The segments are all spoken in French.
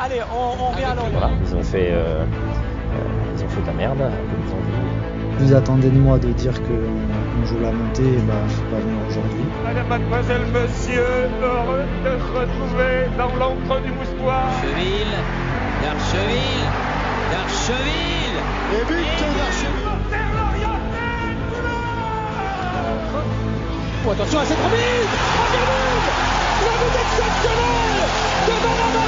Allez, on revient à Lorient. Voilà, ils ont fait ta merde, comme ils ont dit. Vous attendez de moi de dire qu'on joue la montée, et bah je suis pas venu aujourd'hui. Madame, mademoiselle, monsieur, heureux de se retrouver dans l'ombre du moustoir. D'Archeville. Et but d'Archeville. Oh, attention à cette remise. Le but exceptionnel de Benrahma.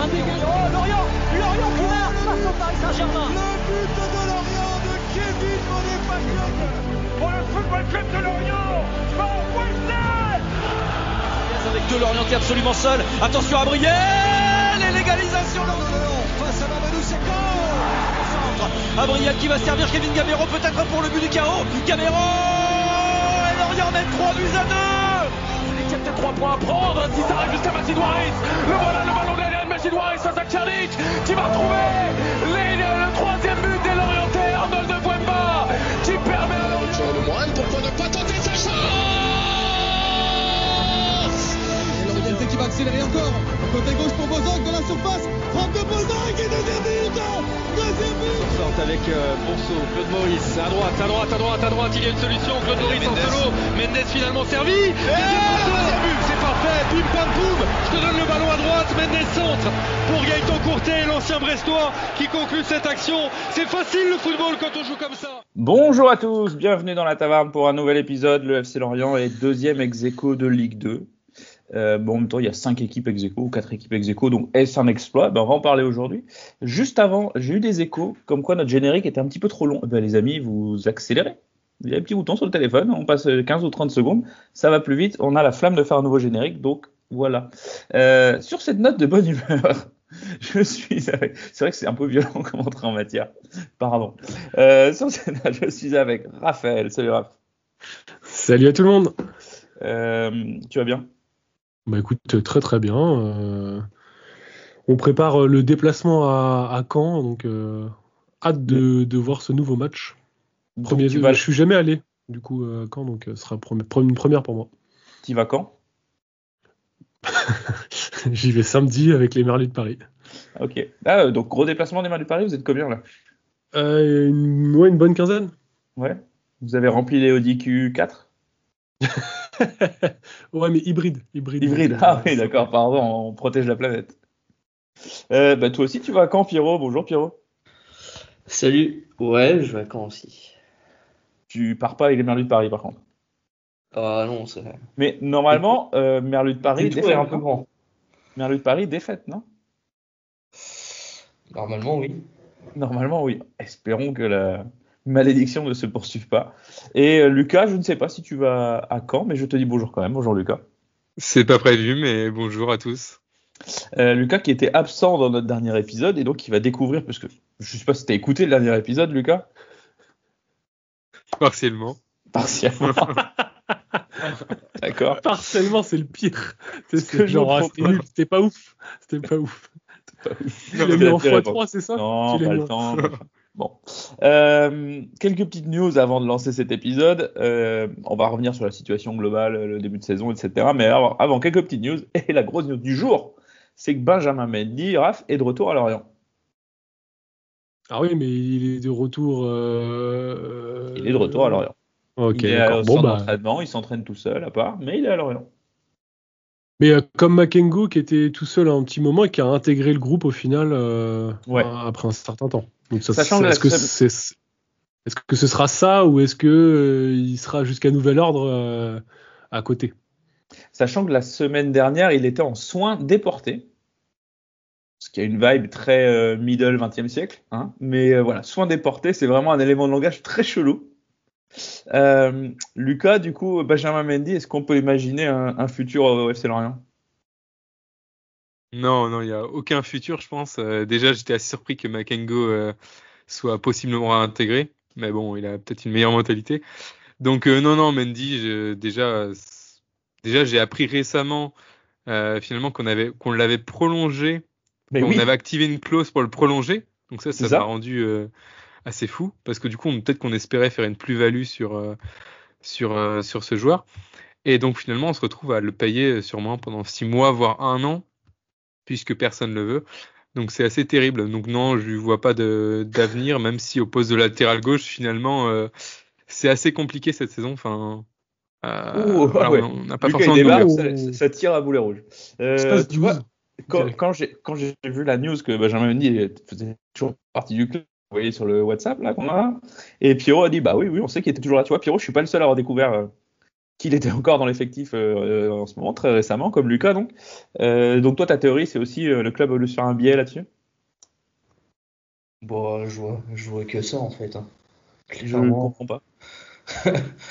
Oh, Lorient qui marque face au Paris Saint-Germain. Le but de Lorient de Kevin Monet-Paglione. Pour le football club de Lorient, Van Wesley. Avec deux Lorientais absolument seuls. Attention à Brielle et l'égalisation de Lorient face à Mamadou Sakho. Abriel qui va servir Kevin Gamero peut-être pour le but du chaos. Gamero et Lorient mène 3 buts à 2. Il y a peut-être 3 points à prendre si ça arrive jusqu'à Macidouaris. Le voilà, le ballon derrière de Macidouaris à Zakcianic qui va trouver le troisième but des Lorientais. Arnold de Bouemba qui permet à Lorient. Sur le moral, pourquoi ne pas tenter sa chance. Et Lorientais qui va accélérer encore. Côté gauche pour Bozok de la surface. Frappe de Bozok et deuxième but. Avec Bonso, Claude Maurice, à droite, il y a une solution, Claude Maurice en solo, Mendes finalement servi, c'est parfait, pim pam poum, je te donne le ballon à droite, Mendes centre, pour Gaëtan Courtet, l'ancien Brestois, qui conclut cette action, c'est facile le football quand on joue comme ça. Bonjour à tous, bienvenue dans la taverne pour un nouvel épisode, le FC Lorient est deuxième ex-aequo de Ligue 2. En même temps, il y a 5 équipes ex-aequo ou 4 équipes ex-aequo, donc est-ce un exploit? On va en parler aujourd'hui. Juste avant, j'ai eu des échos comme quoi notre générique était un petit peu trop long. Les amis, vous accélérez. Il y a un petit bouton sur le téléphone, on passe 15 ou 30 secondes, ça va plus vite, on a la flamme de faire un nouveau générique, donc voilà. Sur cette note de bonne humeur, je suis avec... C'est vrai que c'est un peu violent comme entrée en matière, pardon. Sur cette note, je suis avec Raphaël. Salut Raph. Salut à tout le monde. Tu vas bien? Bah écoute, très très bien. On prépare le déplacement à Caen, donc hâte de voir ce nouveau match. Je suis jamais allé du coup à Caen, donc ce sera une première pour moi. Tu vas quand? J'y vais samedi avec les Merlus de Paris. Ok. Donc gros déplacement des Merlus de Paris, vous êtes combien là? Une bonne quinzaine. Ouais. Vous avez rempli les Audi Q4? Ouais, mais hybride. Ah oui, d'accord, pardon, on protège la planète. Toi aussi, tu vas à Caen, Pierrot? Bonjour, Pierrot. Salut. Ouais, je vais à Caen aussi. Tu pars pas avec les Merlus de Paris, par contre? Ah non, c'est... Mais normalement, Merlus de Paris, défaite. Un peu grand. Merlus de Paris, défaite, non? Normalement, oui. Normalement, oui. Espérons que la malédiction ne se poursuive pas. Et Lucas, je ne sais pas si tu vas à Caen, mais je te dis bonjour quand même. Bonjour Lucas. C'est pas prévu, mais bonjour à tous. Lucas qui était absent dans notre dernier épisode et donc qui va découvrir, parce que je ne sais pas si tu as écouté le dernier épisode, Lucas. Partiellement. D'accord. Partiellement, c'est le pire. C'était pas ouf. Tu l'as mis en x3, c'est ça? Non, pas le temps. Bon. Quelques petites news avant de lancer cet épisode. On va revenir sur la situation globale, le début de saison, etc. Mais avant quelques petites news. Et la grosse news du jour, c'est que Benjamin Mendy, Raph, est de retour à Lorient. Ah oui, mais il est de retour... Il est de retour à Lorient. Ok, il est au centre d'entraînement, il s'entraîne tout seul à part, mais il est à Lorient. Mais comme Makengo qui était tout seul un petit moment et qui a intégré le groupe au final après un certain temps. Donc est-ce que ce sera ça ou est-ce que il sera jusqu'à nouvel ordre à côté? Sachant que la semaine dernière, il était en soins déportés. Ce qui a une vibe très middle 20e siècle. Hein. Mais voilà, soins déportés, c'est vraiment un élément de langage très chelou. Lucas, du coup, Benjamin Mendy, est-ce qu'on peut imaginer un futur au FC Lorient? Non, il n'y a aucun futur, je pense. Déjà, j'étais assez surpris que Makengo soit possiblement intégré. Mais bon, il a peut-être une meilleure mentalité. Donc, non, Mendy, déjà, j'ai appris récemment finalement qu'on l'avait prolongé. On avait activé une clause pour le prolonger. Donc ça m'a rendu assez fou. Parce que du coup, peut-être qu'on espérait faire une plus-value sur ce joueur. Et donc, finalement, on se retrouve à le payer sûrement pendant 6 mois, voire 1 an. Puisque personne ne le veut. Donc c'est assez terrible. Donc non, je lui vois pas d'avenir, même si au poste de latéral gauche, finalement, c'est assez compliqué cette saison. Enfin, voilà, ouais. on n'a pas Lucas, forcément de ça tire à boulet rouge. Tu vois, quand j'ai vu la news que Benjamin Mendy faisait toujours partie du club, vous voyez sur le WhatsApp là qu'on a, et Pierrot a dit bah oui, on sait qu'il était toujours là. Tu vois, Pierrot, je suis pas le seul à avoir découvert qu'il était encore dans l'effectif en ce moment, très récemment, comme Lucas donc. Donc toi, ta théorie, c'est aussi le club veut se faire un billet là-dessus? Bon, je vois que ça en fait. Hein. Je ne comprends pas.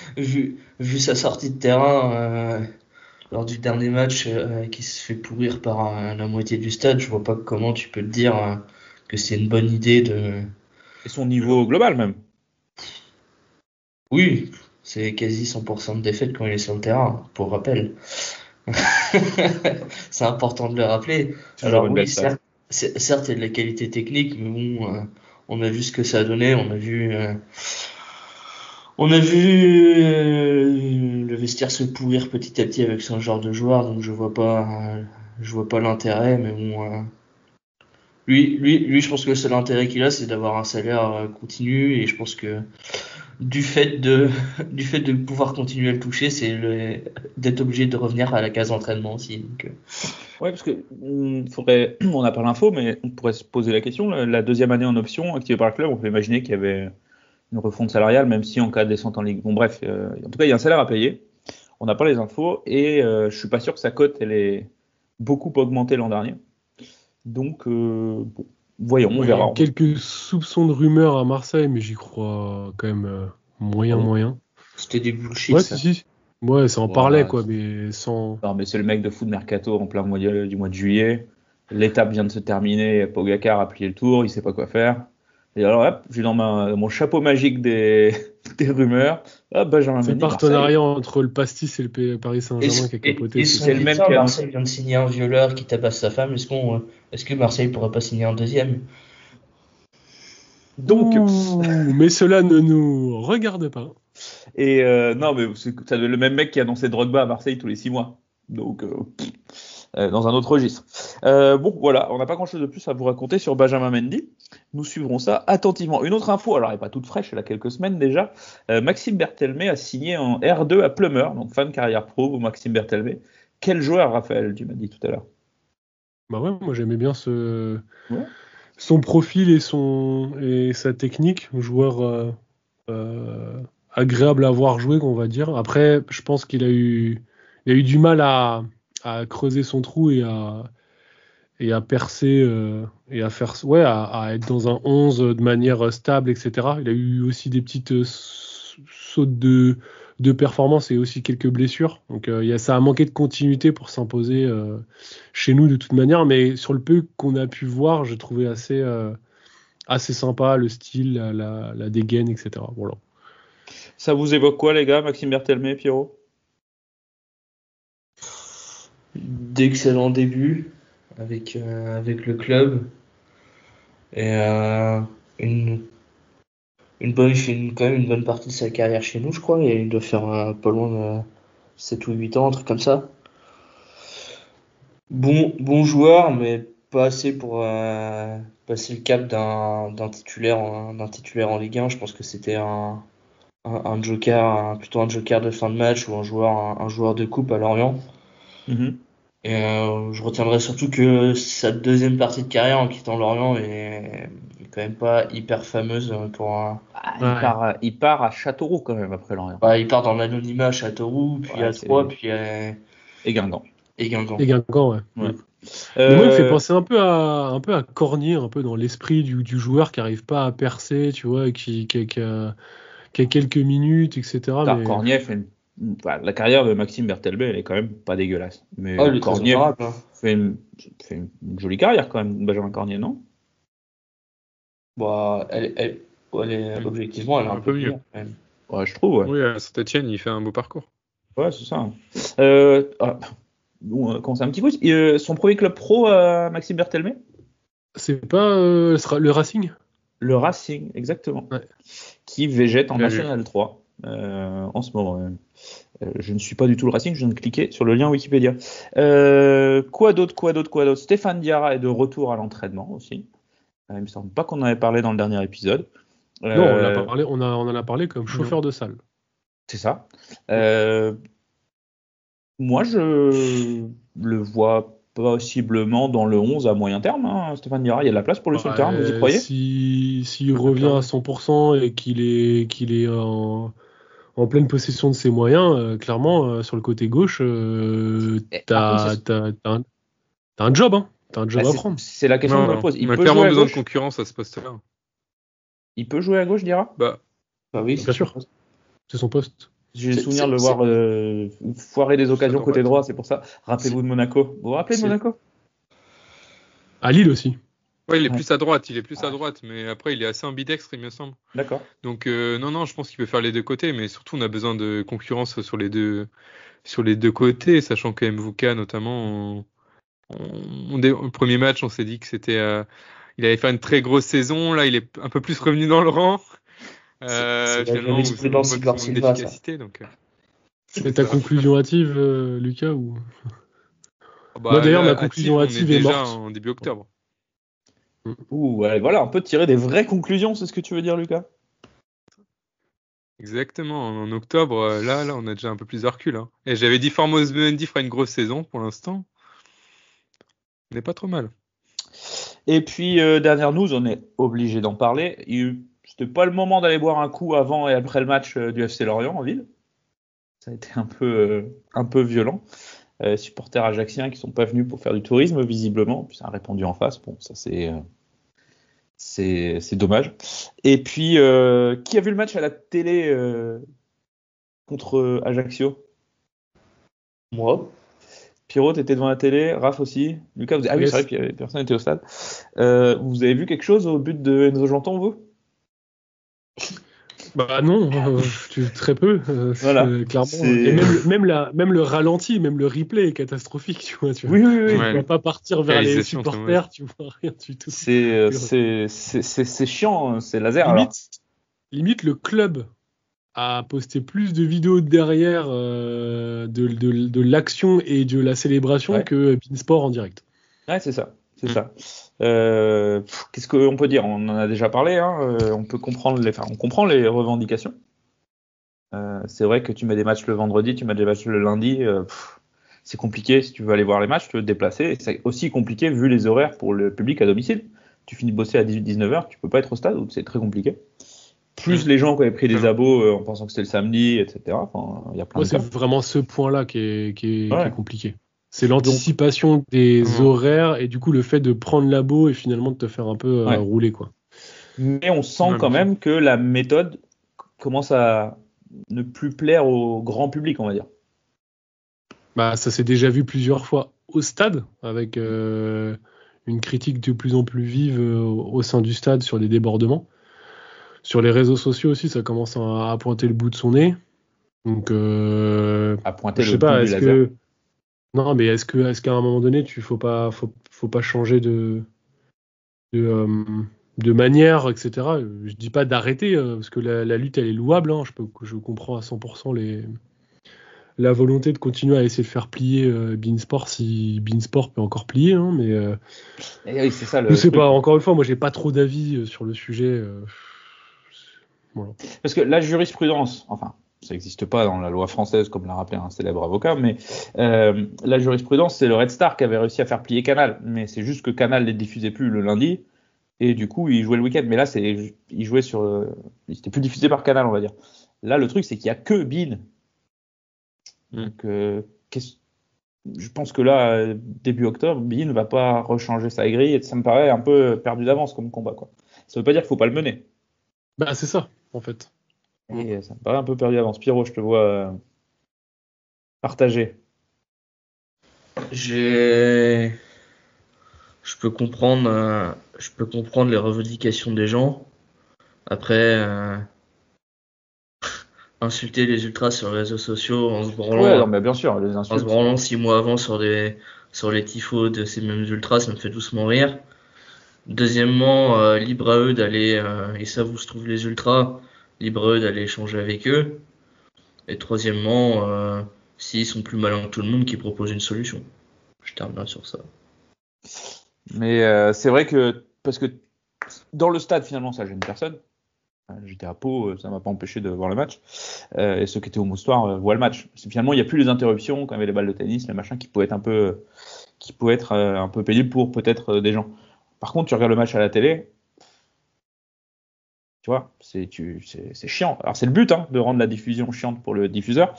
vu sa sortie de terrain lors du dernier match qui se fait pourrir par la moitié du stade, je vois pas comment tu peux te dire que c'est une bonne idée de. Et son niveau global même. Oui, c'est quasi 100% de défaite quand il est sur le terrain, pour rappel. C'est important de le rappeler. Toujours Alors oui, certes, il y a de la qualité technique, mais bon, on a vu ce que ça a donné, on a vu le vestiaire se pourrir petit à petit avec ce genre de joueur, donc je vois pas l'intérêt, mais bon, lui, je pense que le seul intérêt qu'il a, c'est d'avoir un salaire continu, et je pense que du fait de pouvoir continuer à le toucher, c'est d'être obligé de revenir à la case entraînement aussi. Donc, ouais, parce que on n'a pas l'info, mais on pourrait se poser la question. La deuxième année en option activée par le club, on peut imaginer qu'il y avait une refonte salariale, même si en cas de descente en Ligue. Bon, bref, en tout cas, il y a un salaire à payer. On n'a pas les infos et je suis pas sûr que sa cote elle ait beaucoup augmenté l'an dernier. Donc, bon, voyons, on verra. Il y a quelques soupçons de rumeurs à Marseille, mais j'y crois quand même moyen. C'était des bullshit. Ouais, ça. si. Ouais, ça en parlait, quoi, mais sans. Non, mais c'est le mec de foot mercato en plein mois du mois de juillet. L'étape vient de se terminer. Pogacar a plié le tour, il sait pas quoi faire. Et alors, hop, j'ai dans mon chapeau magique des rumeurs. Hop, Benjamin C'est le partenariat entre le Pastis et le Paris Saint-Germain qui a capoté. C'est le même qui Marseille vient de signer un violeur qui tabasse sa femme. Est-ce que Marseille pourrait pas signer un deuxième? Donc, mais cela ne nous regarde pas. Et non, mais c'est le même mec qui annonçait Drogba à Marseille tous les 6 mois. Donc, dans un autre registre. Bon, voilà, on n'a pas grand-chose de plus à vous raconter sur Benjamin Mendy. Nous suivrons ça attentivement. Une autre info, alors elle n'est pas toute fraîche, elle a quelques semaines déjà. Maxime Berthelmé a signé en R2 à Plumeur, donc fin de carrière pro, Maxime Berthelmé. Quel joueur, Raphaël, tu m'as dit tout à l'heure? Bah ouais, moi j'aimais bien son profil et sa technique. Joueur agréable à voir jouer, on va dire. Après, je pense qu'il a eu du mal à creuser son trou et à percer et à faire à être dans un 11 de manière stable, etc. Il a eu aussi des petites sautes de performance et aussi quelques blessures. Donc ça a manqué de continuité pour s'imposer chez nous de toute manière, mais sur le peu qu'on a pu voir, j'ai trouvé assez sympa le style, la dégaine, etc. Voilà. Ça vous évoque quoi, les gars, Maxime Berthelmé, Pierrot? D'excellents débuts avec le club et il fait quand même une bonne partie de sa carrière chez nous, je crois, et il doit faire pas loin de 7 ou 8 ans, un truc comme ça. Bon joueur, mais pas assez pour passer le cap d'un titulaire en Ligue 1. Je pense que c'était un joker, plutôt un joker de fin de match ou un joueur de coupe à Lorient. Mm-hmm. Et je retiendrai surtout que sa deuxième partie de carrière en quittant Lorient est quand même pas hyper fameuse pour il part à Châteauroux quand même après Lorient. Il part dans l'anonymat à Châteauroux, puis à Troyes, puis et Guingamp. Et Guingamp, ouais. Mais moi, il me fait penser un peu à Cornier, un peu dans l'esprit du joueur qui arrive pas à percer, tu vois, qui a quelques minutes, etc. Mais... Cornier fait la carrière de Maxime Berthelmé, elle est quand même pas dégueulasse. Mais Cornier fait une jolie carrière quand même, Benjamin Cornier, non? Elle est objectivement, elle est un peu mieux. Quand même. Ouais, je trouve. Ouais. Oui, à Saint-Etienne, il fait un beau parcours. Ouais, c'est ça. Bon, commence un petit peu. Son premier club pro, Maxime Berthelmé? C'est pas le Racing? Le Racing, exactement. Ouais. Qui végète en National 3 en ce moment. Je ne suis pas du tout le Racing, je viens de cliquer sur le lien Wikipédia. Quoi d'autre? Stéphane Diarra est de retour à l'entraînement aussi. Il me semble pas qu'on en avait parlé dans le dernier épisode. Non, on l'a pas parlé, on en a parlé comme chauffeur de salle. C'est ça. Moi, je le vois possiblement dans le 11 à moyen terme, hein, Stéphane Diarra. Il y a de la place pour lui sur le terrain, vous y croyez? S'il revient à 100% et qu'il est en pleine possession de ses moyens, clairement, sur le côté gauche, t'as un job, hein. T'as un job à prendre. C'est la question que je me pose. Il a clairement besoin de concurrence à ce poste-là. Il peut jouer à gauche, Diarra? Bah oui, bien sûr. C'est son poste. J'ai le souvenir de le voir foirer des occasions côté droit, c'est pour ça. Rappelez-vous de Monaco. Vous vous rappelez de Monaco? À Lille aussi. Ouais, il est plus à droite, mais après il est assez ambidextre, il me semble. D'accord. Donc non, je pense qu'il peut faire les deux côtés, mais surtout on a besoin de concurrence sur les deux côtés, sachant que Mvuka notamment, au premier match on s'est dit que c'était, il allait faire une très grosse saison, là il est un peu plus revenu dans le rang. Finalement, c'est d'efficacité, donc. C'est ta conclusion hâtive, Lucas, ou? Moi d'ailleurs ma conclusion hâtive est morte en début octobre. Ouais, voilà, on peut tirer des vraies conclusions, c'est ce que tu veux dire, Lucas? Exactement, en octobre, là, on a déjà un peu plus de recul. Hein. Et j'avais dit Formose Mendy fera une grosse saison pour l'instant. On n'est pas trop mal. Et puis, dernière news, on est obligé d'en parler. C'était pas le moment d'aller boire un coup avant et après le match du FC Lorient en ville. Ça a été un peu violent. Supporters ajaxiens qui sont pas venus pour faire du tourisme, visiblement. Puis ça a répondu en face. Bon, ça c'est dommage. Et puis, qui a vu le match à la télé contre Ajaccio? Moi. Pierrot, t'étais devant la télé, Raph aussi. Lucas, ah oui, c'est vrai que personne n'était au stade. Vous avez vu quelque chose au but de Enzo Janton, vous? Bah non, très peu. Voilà. Clairement. Et même le ralenti, même le replay est catastrophique, tu vois. Oui. Tu vas pas partir vers les supporters, tu vois rien du tout. C'est chiant, c'est laser. Limite, le club a posté plus de vidéos derrière de l'action et de la célébration que Beansport en direct. Ouais, c'est ça. Qu'est-ce qu'on peut dire? On en a déjà parlé. Hein. On comprend les revendications. C'est vrai que tu mets des matchs le vendredi, tu mets des matchs le lundi. C'est compliqué si tu veux aller voir les matchs, tu veux te déplacer. Et c'est aussi compliqué vu les horaires pour le public à domicile. Tu finis de bosser à 18-19h, tu peux pas être au stade, c'est très compliqué. Plus les gens qui avaient pris des abos en pensant que c'était le samedi, etc. Enfin, y a plein de cas. C'est vraiment ce point-là qui est compliqué. C'est l'anticipation des horaires et du coup le fait de prendre l'abo et finalement de te faire un peu rouler, quoi. Mais on sent quand même que la méthode commence à ne plus plaire au grand public, on va dire. Bah, ça s'est déjà vu plusieurs fois au stade avec une critique de plus en plus vive au sein du stade sur les débordements. Sur les réseaux sociaux aussi, ça commence à pointer le bout de son nez. Donc, à pointer le bout du laser. Non, mais est-ce qu'à un moment donné, faut pas changer de manière, etc. Je dis pas d'arrêter, parce que la lutte elle est louable. Hein. Je comprends à 100% la volonté de continuer à essayer de faire plier Beansport si Beansport peut encore plier. Hein, mais oui, c'est ça. Je sais pas. Encore une fois, moi j'ai pas trop d'avis sur le sujet. Voilà. Parce que la jurisprudence, enfin. Ça n'existe pas dans la loi française, comme l'a rappelé un célèbre avocat, mais la jurisprudence, c'est le Red Star qui avait réussi à faire plier Canal. Mais c'est juste que Canal ne les diffusait plus le lundi, et du coup, il jouait le week-end. Mais là, il jouait c'était plus diffusé par Canal, on va dire. Là, le truc, c'est qu'il n'y a que Bein. Donc, je pense que là, début octobre, Bein ne va pas rechanger sa grille, et ça me paraît un peu perdu d'avance comme combat, quoi. Ça ne veut pas dire qu'il ne faut pas le mener. Bah, c'est ça, en fait. Et ça me paraît un peu perdu d'avance. Pierrot, je te vois partagé. Je peux comprendre les revendications des gens. Après, insulter les ultras sur les réseaux sociaux en se branlant. Ouais, non, mais bien sûr, les insultes. En se branlant 6 mois avant sur les tifos de ces mêmes ultras, ça me fait doucement rire. Deuxièmement, libre à eux d'aller, et ça où se trouvent les ultras, libre à eux d'aller échanger avec eux. Et troisièmement, s'ils sont plus malins que tout le monde, qu'ils proposent une solution. Je terminerai sur ça. Mais c'est vrai que, parce que dans le stade, finalement, ça gêne personne. J'étais à Pau, ça m'a pas empêché de voir le match. Et ceux qui étaient au Moustoir voient le match. Finalement, il n'y a plus les interruptions quand il y avait les balles de tennis, les machins qui pouvaient être un peu pénibles pour peut-être des gens. Par contre, tu regardes le match à la télé, tu vois, c'est chiant. Alors c'est le but de rendre la diffusion chiante pour le diffuseur,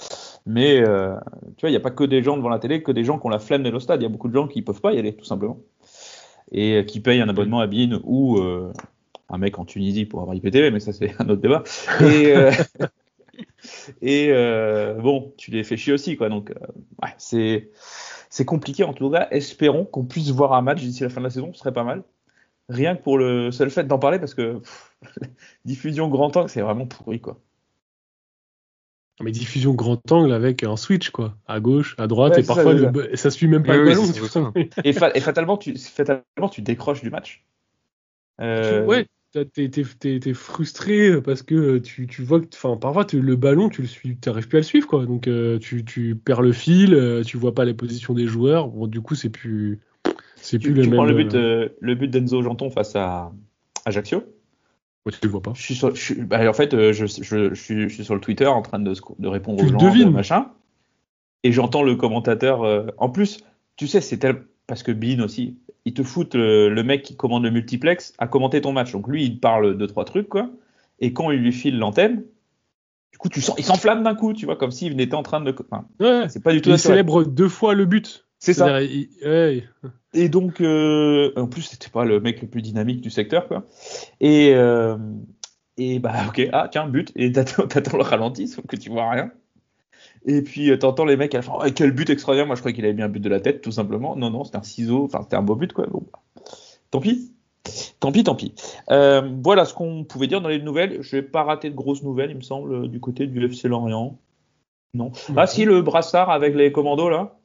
mais tu vois, il n'y a pas que des gens devant la télé, que des gens qui ont la flemme d'aller au stade. Il y a beaucoup de gens qui peuvent pas y aller, tout simplement, et qui payent un abonnement à beIN ou un mec en Tunisie pour avoir IPTV, mais ça c'est un autre débat. Et bon, tu les fais chier aussi, quoi. Donc ouais, c'est compliqué. En tout cas, espérons qu'on puisse voir un match d'ici la fin de la saison, ce serait pas mal. Rien que pour le seul fait d'en parler, parce que diffusion grand angle, c'est vraiment pourri, quoi. Mais diffusion grand angle avec un switch, quoi, à gauche, à droite, et parfois ça suit même pas le ballon. Et fatalement, tu décroches du match. Ouais, t'es frustré parce que tu vois que, parfois le ballon, t'arrives plus à le suivre, quoi. Donc tu perds le fil, tu vois pas les positions des joueurs. Bon, du coup, c'est plus le même. Tu prends le but d'Enzo Janton face à Ajaccio. Ouais, tu le vois pas. En fait, je suis sur le Twitter en train de répondre aux gens, machin, et j'entends le commentateur. En plus, tu sais, parce que beIN aussi, ils te foutent le mec qui commande le multiplex à commenter ton match. Donc lui, il parle 2-3 trucs, quoi. Et quand il lui file l'antenne, du coup, tu sens, il s'enflamme d'un coup, tu vois, comme s'il était en train de. C'est pas du tout. Il célèbre 2 fois le but. C'est ça. Et donc, en plus, c'était pas le mec le plus dynamique du secteur, quoi. Et bah, ok, tiens, but. Et t'attends le ralenti, sauf que tu vois rien. Et puis, t'entends les mecs à la fin, quel but extraordinaire. Moi, je croyais qu'il avait mis un but de la tête, tout simplement. Non, c'était un ciseau. Enfin, c'était un beau but, quoi. Bon, tant pis. Voilà ce qu'on pouvait dire dans les nouvelles. Je vais pas rater de grosses nouvelles, il me semble, du côté du FC Lorient. Non. Ah, si, le brassard avec les commandos, là.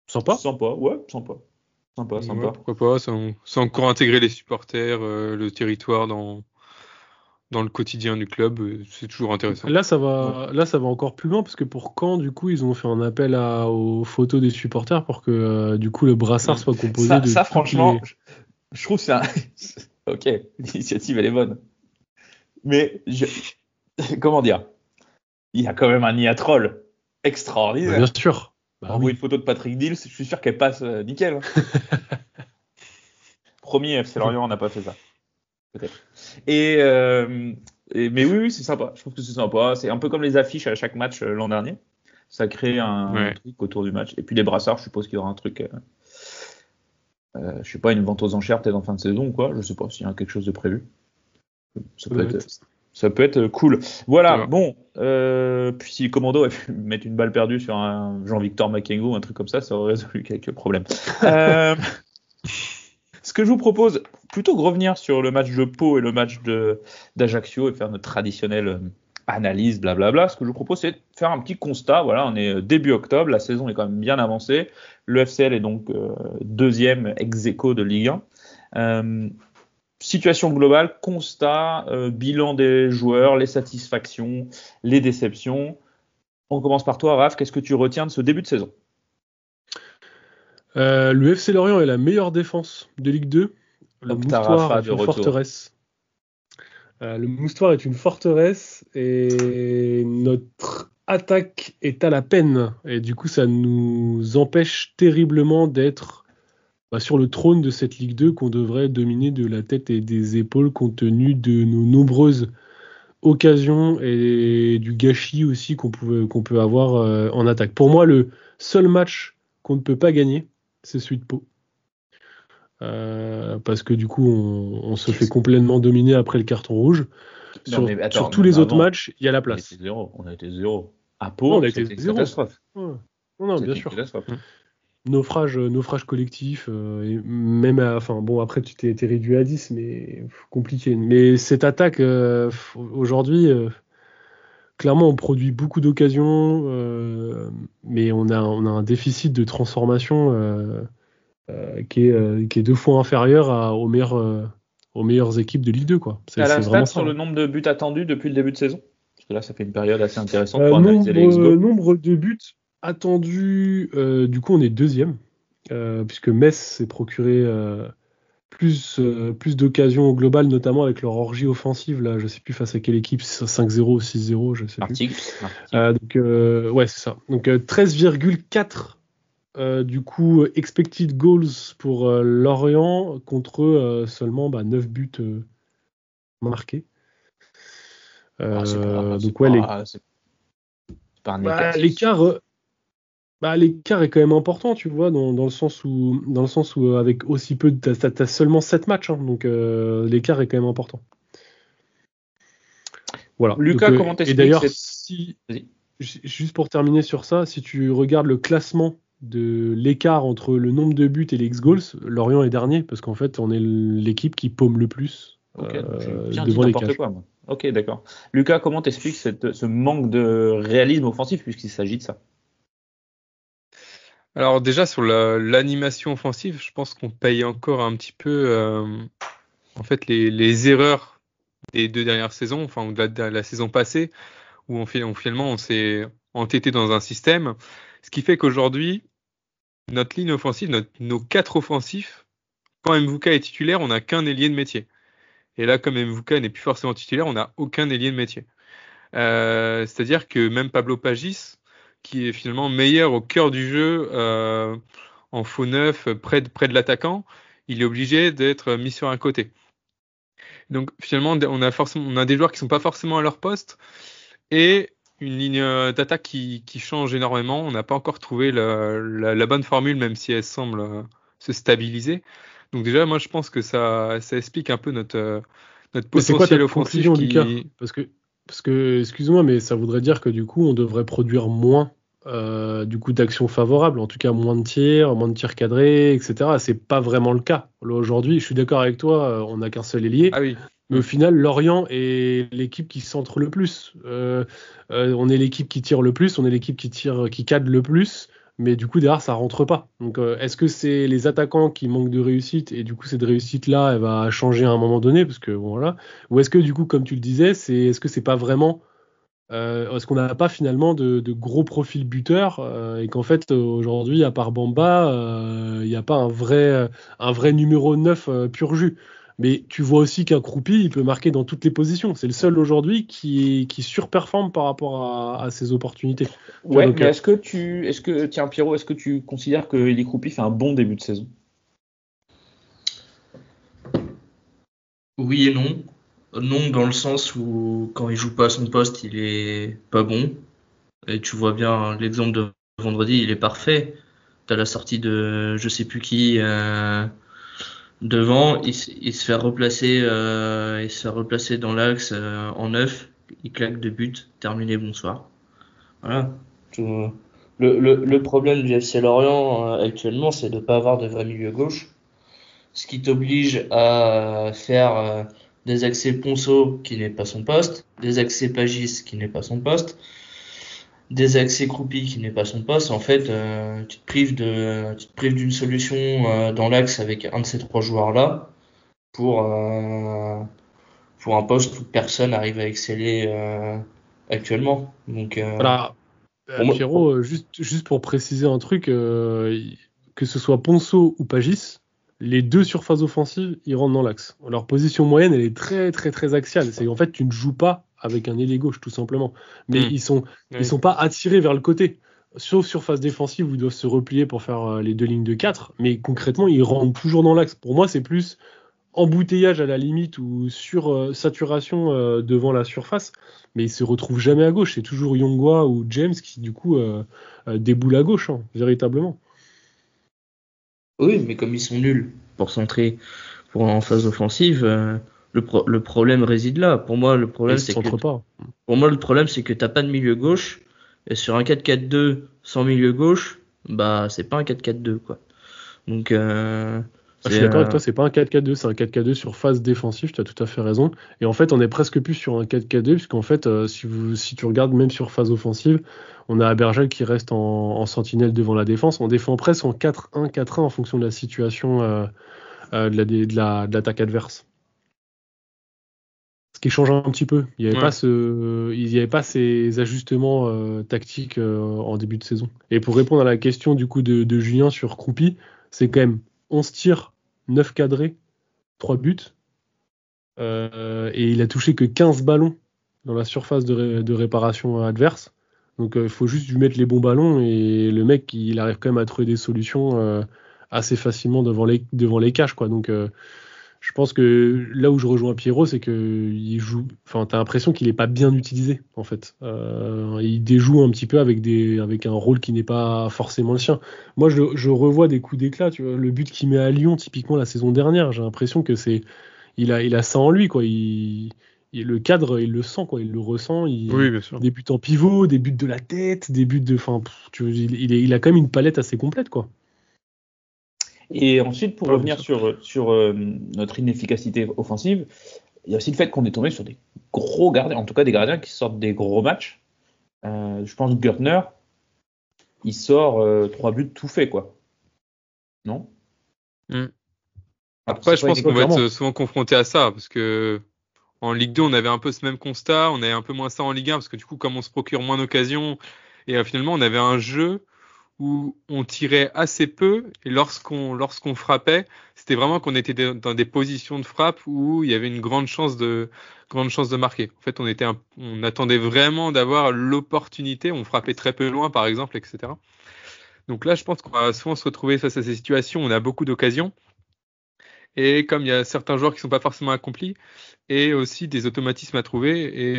Sympa, ouais, sympa. Ouais, pourquoi pas, c'est encore intégrer les supporters, le territoire dans le quotidien du club, c'est toujours intéressant. Là, ça va encore plus loin, parce que pour Caen, du coup, ils ont fait un appel aux photos des supporters pour que, du coup, le brassard soit composé de... Ça, franchement, je trouve que c'est un... Ok, l'initiative, elle est bonne. Mais, comment dire, il y a quand même un IA-troll extraordinaire. Bien sûr. Envoyer une photo de Patrick Dils, je suis sûr qu'elle passe nickel. Promis, FC Lorient, on n'a pas fait ça. Peut-être. Mais oui, c'est sympa. Je trouve que c'est sympa. C'est un peu comme les affiches à chaque match l'an dernier. Ça crée un truc autour du match. Et puis les brassards, je suppose qu'il y aura un truc. Je sais pas, une vente aux enchères peut-être en fin de saison ou quoi. Je sais pas s'il y a quelque chose de prévu. Ça peut être cool. Voilà, bon. Puis si Commando avait pu mettre une balle perdue sur un Jean-Victor Makengo, un truc comme ça aurait résolu quelques problèmes. Ce que je vous propose, plutôt que revenir sur le match de Pau et le match d'Ajaccio et faire notre traditionnelle analyse, blablabla, ce que je vous propose, c'est de faire un petit constat. Voilà, on est début octobre, la saison est quand même bien avancée. Le FCL est donc deuxième ex-aequo de Ligue 1. Situation globale, constat, bilan des joueurs, les satisfactions, les déceptions. On commence par toi, Raph. Qu'est-ce que tu retiens de ce début de saison ? Le FC Lorient est la meilleure défense de Ligue 2. Le Moustoir est une forteresse. Le Moustoir est une forteresse et notre attaque est à la peine. Et du coup, ça nous empêche terriblement d'être sur le trône de cette Ligue 2 qu'on devrait dominer de la tête et des épaules compte tenu de nos nombreuses occasions et du gâchis aussi qu'on peut avoir en attaque. Pour moi, le seul match qu'on ne peut pas gagner, c'est celui de Pau. Parce que du coup, on se fait complètement dominer après le carton rouge. Sur tous les autres matchs, il y a la place. On a été zéro. À Pau, on a été zéro. Catastrophe. Non, bien sûr. Naufrage collectif, et même après tu t'es réduit à 10, mais compliqué. Mais cette attaque, aujourd'hui, clairement, on produit beaucoup d'occasions, mais on a un déficit de transformation qui est 2 fois inférieur aux meilleures équipes de Ligue 2, quoi. C'est la stat sur le nombre de buts attendus depuis le début de saison Parce que là, ça fait une période assez intéressante pour analyser les ex-goals. Nombre de buts attendus, du coup, on est deuxième, puisque Metz s'est procuré plus d'occasions au global, notamment avec leur orgie offensive. Là, je sais plus face à quelle équipe, 5-0 ou 6-0, je sais plus. Ouais, c'est ça. Donc 13,4 du coup expected goals pour Lorient contre seulement 9 buts marqués. Donc ouais, l'écart est quand même important, tu vois, dans le sens où avec aussi peu, t'as seulement 7 matchs, hein, donc l'écart est quand même important. Voilà. Lucas, comment t'expliques? Et d'ailleurs, juste pour terminer sur ça, si tu regardes le classement de l'écart entre le nombre de buts et les ex-goals, Lorient est dernier, parce qu'en fait, on est l'équipe qui paume le plus devant les cages. Quoi, moi. Ok, d'accord. Lucas, comment t'expliques ce manque de réalisme offensif, puisqu'il s'agit de ça? Alors déjà, sur l'animation offensive, je pense qu'on paye encore un petit peu en fait les erreurs des 2 dernières saisons, enfin de la saison passée, où finalement on s'est entêté dans un système, ce qui fait qu'aujourd'hui, notre ligne offensive, nos 4 offensifs, quand Mvuka est titulaire, on n'a qu'un ailier de métier. Et là, comme Mvuka n'est plus forcément titulaire, on n'a aucun ailier de métier. C'est-à-dire que même Pablo Pagis, qui est finalement meilleur au cœur du jeu, en faux neuf, près de l'attaquant, il est obligé d'être mis sur un côté. Donc finalement, on a des joueurs qui sont pas forcément à leur poste et une ligne d'attaque qui change énormément. On n'a pas encore trouvé la bonne formule, même si elle semble se stabiliser. Donc déjà, moi je pense que ça explique un peu notre potentiel offensif. Lucas, parce que, excuse-moi, mais ça voudrait dire que du coup, on devrait produire moins du coup d'actions favorables, en tout cas moins de tirs cadrés, etc. C'est pas vraiment le cas. Là, aujourd'hui, je suis d'accord avec toi, on n'a qu'un seul ailier. Ah oui. Mais au final, Lorient est l'équipe qui centre le plus. On est l'équipe qui tire le plus, on est l'équipe qui cadre le plus. Mais du coup, derrière, ça rentre pas. Donc, est-ce que c'est les attaquants qui manquent de réussite et du coup, cette réussite-là, elle va changer à un moment donné, parce que bon, voilà. Ou est-ce que du coup, comme tu le disais, est-ce que c'est pas vraiment, est-ce qu'on n'a pas finalement de gros profils buteurs et qu'en fait, aujourd'hui, à part Bamba, il n'y a pas un vrai numéro 9 pur jus. Mais tu vois aussi qu'un Croupi, il peut marquer dans toutes les positions. C'est le seul aujourd'hui qui surperforme par rapport à ses opportunités. Ouais, mais tiens Pierrot, est-ce que tu considères que Eli Croupi fait un bon début de saison? Oui et non. Non, dans le sens où quand il joue pas à son poste, il est pas bon. Et tu vois bien l'exemple de vendredi, il est parfait. T'as la sortie de je sais plus qui devant, il se fait replacer dans l'axe en 9, il claque 2 buts, terminé, bonsoir. Voilà. Le problème du FC Lorient actuellement, c'est de pas avoir de vrai milieu gauche, ce qui t'oblige à faire des accès Ponceau qui n'est pas son poste, des accès Pagis qui n'est pas son poste, des accès Croupi qui n'est pas son poste. En fait, tu te prives d'une solution dans l'axe avec un de ces 3 joueurs là pour un poste où personne n'arrive à exceller actuellement. Donc voilà. Pierrot, juste pour préciser un truc, que ce soit Ponceau ou Pagis, les 2 surfaces offensives, ils rentrent dans l'axe. Leur position moyenne, elle est très très très axiale. C'est en fait, tu ne joues pas avec un ailier gauche, tout simplement. Mais ils sont pas attirés vers le côté. Sauf surface défensive où ils doivent se replier pour faire les 2 lignes de 4. Mais concrètement, ils rentrent toujours dans l'axe. Pour moi, c'est plus embouteillage à la limite ou sur saturation devant la surface. Mais ils se retrouvent jamais à gauche. C'est toujours Yongwa ou James qui, du coup, déboule à gauche, hein, véritablement. Oui, mais comme ils sont nuls pour centrer en phase offensive, le problème réside là. Pour moi, le problème, c'est que t'as pas de milieu gauche. Et sur un 4-4-2 sans milieu gauche, c'est pas un 4-4-2, quoi. Donc, je suis d'accord avec toi, c'est pas un 4-4-2, c'est un 4-4-2 sur phase défensive, tu as tout à fait raison. Et en fait, on est presque plus sur un 4-4-2, puisqu'en fait, si tu regardes même sur phase offensive, on a Abergel qui reste en sentinelle devant la défense. On défend presque en 4-1, 4-1 en fonction de la situation de l'attaque adverse. ce qui change un petit peu. Il n'y avait pas ces ajustements tactiques en début de saison. Et pour répondre à la question du coup de Julien sur Croupi, c'est quand même 11 tirs, 9 cadrés, 3 buts. Et il a touché que 15 ballons dans la surface de réparation adverse. Donc il faut juste lui mettre les bons ballons et le mec il arrive quand même à trouver des solutions assez facilement devant les cages, quoi. Donc je pense que là où je rejoins Pierrot, c'est que t'as l'impression qu'il est pas bien utilisé en fait. Il déjoue un petit peu avec un rôle qui n'est pas forcément le sien. Moi je revois des coups d'éclat, tu vois, le but qu'il met à Lyon typiquement la saison dernière, j'ai l'impression que il a ça en lui, quoi. Le cadre, il le sent, quoi. Il le ressent. Oui, bien sûr. Des buts en pivot, des buts de la tête, des buts de. Il a quand même une palette assez complète, quoi. Et ensuite, pour revenir sur notre inefficacité offensive, il y a aussi le fait qu'on est tombé sur des gros gardiens, en tout cas des gardiens qui sortent des gros matchs. Je pense que Gertner, il sort 3 buts tout fait, quoi. Non ? Après, je pense qu'on va être souvent confronté à ça, parce que en Ligue 2, on avait un peu ce même constat, on avait un peu moins ça en Ligue 1, parce que du coup, comme on se procure moins d'occasions, et finalement, on avait un jeu où on tirait assez peu, et lorsqu'on frappait, c'était vraiment qu'on était dans des positions de frappe où il y avait une grande chance de marquer. En fait, on attendait vraiment d'avoir l'opportunité, on frappait très peu loin, par exemple, etc. Donc là, je pense qu'on va souvent se retrouver face à ces situations où on a beaucoup d'occasions, et comme il y a certains joueurs qui sont pas forcément accomplis, et aussi des automatismes à trouver, et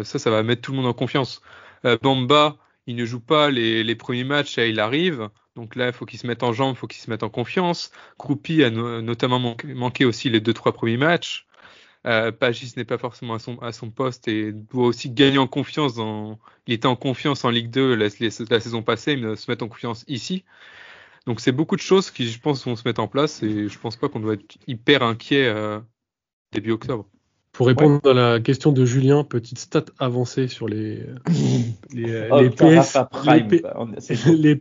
ça va mettre tout le monde en confiance. Bamba, il ne joue pas les premiers matchs, et il arrive, donc là il faut qu'il se mette en jambes, il faut qu'il se mette en confiance. Croupi a notamment manqué aussi les 2-3 premiers matchs. Pagis n'est pas forcément à son poste et doit aussi gagner en confiance. Il était en confiance en Ligue 2 la saison passée, mais se mettre en confiance ici. Donc c'est beaucoup de choses qui, je pense, vont se mettre en place, et je pense pas qu'on doit être hyper inquiet début octobre. Pour répondre à la question de Julien, petite stat avancée sur les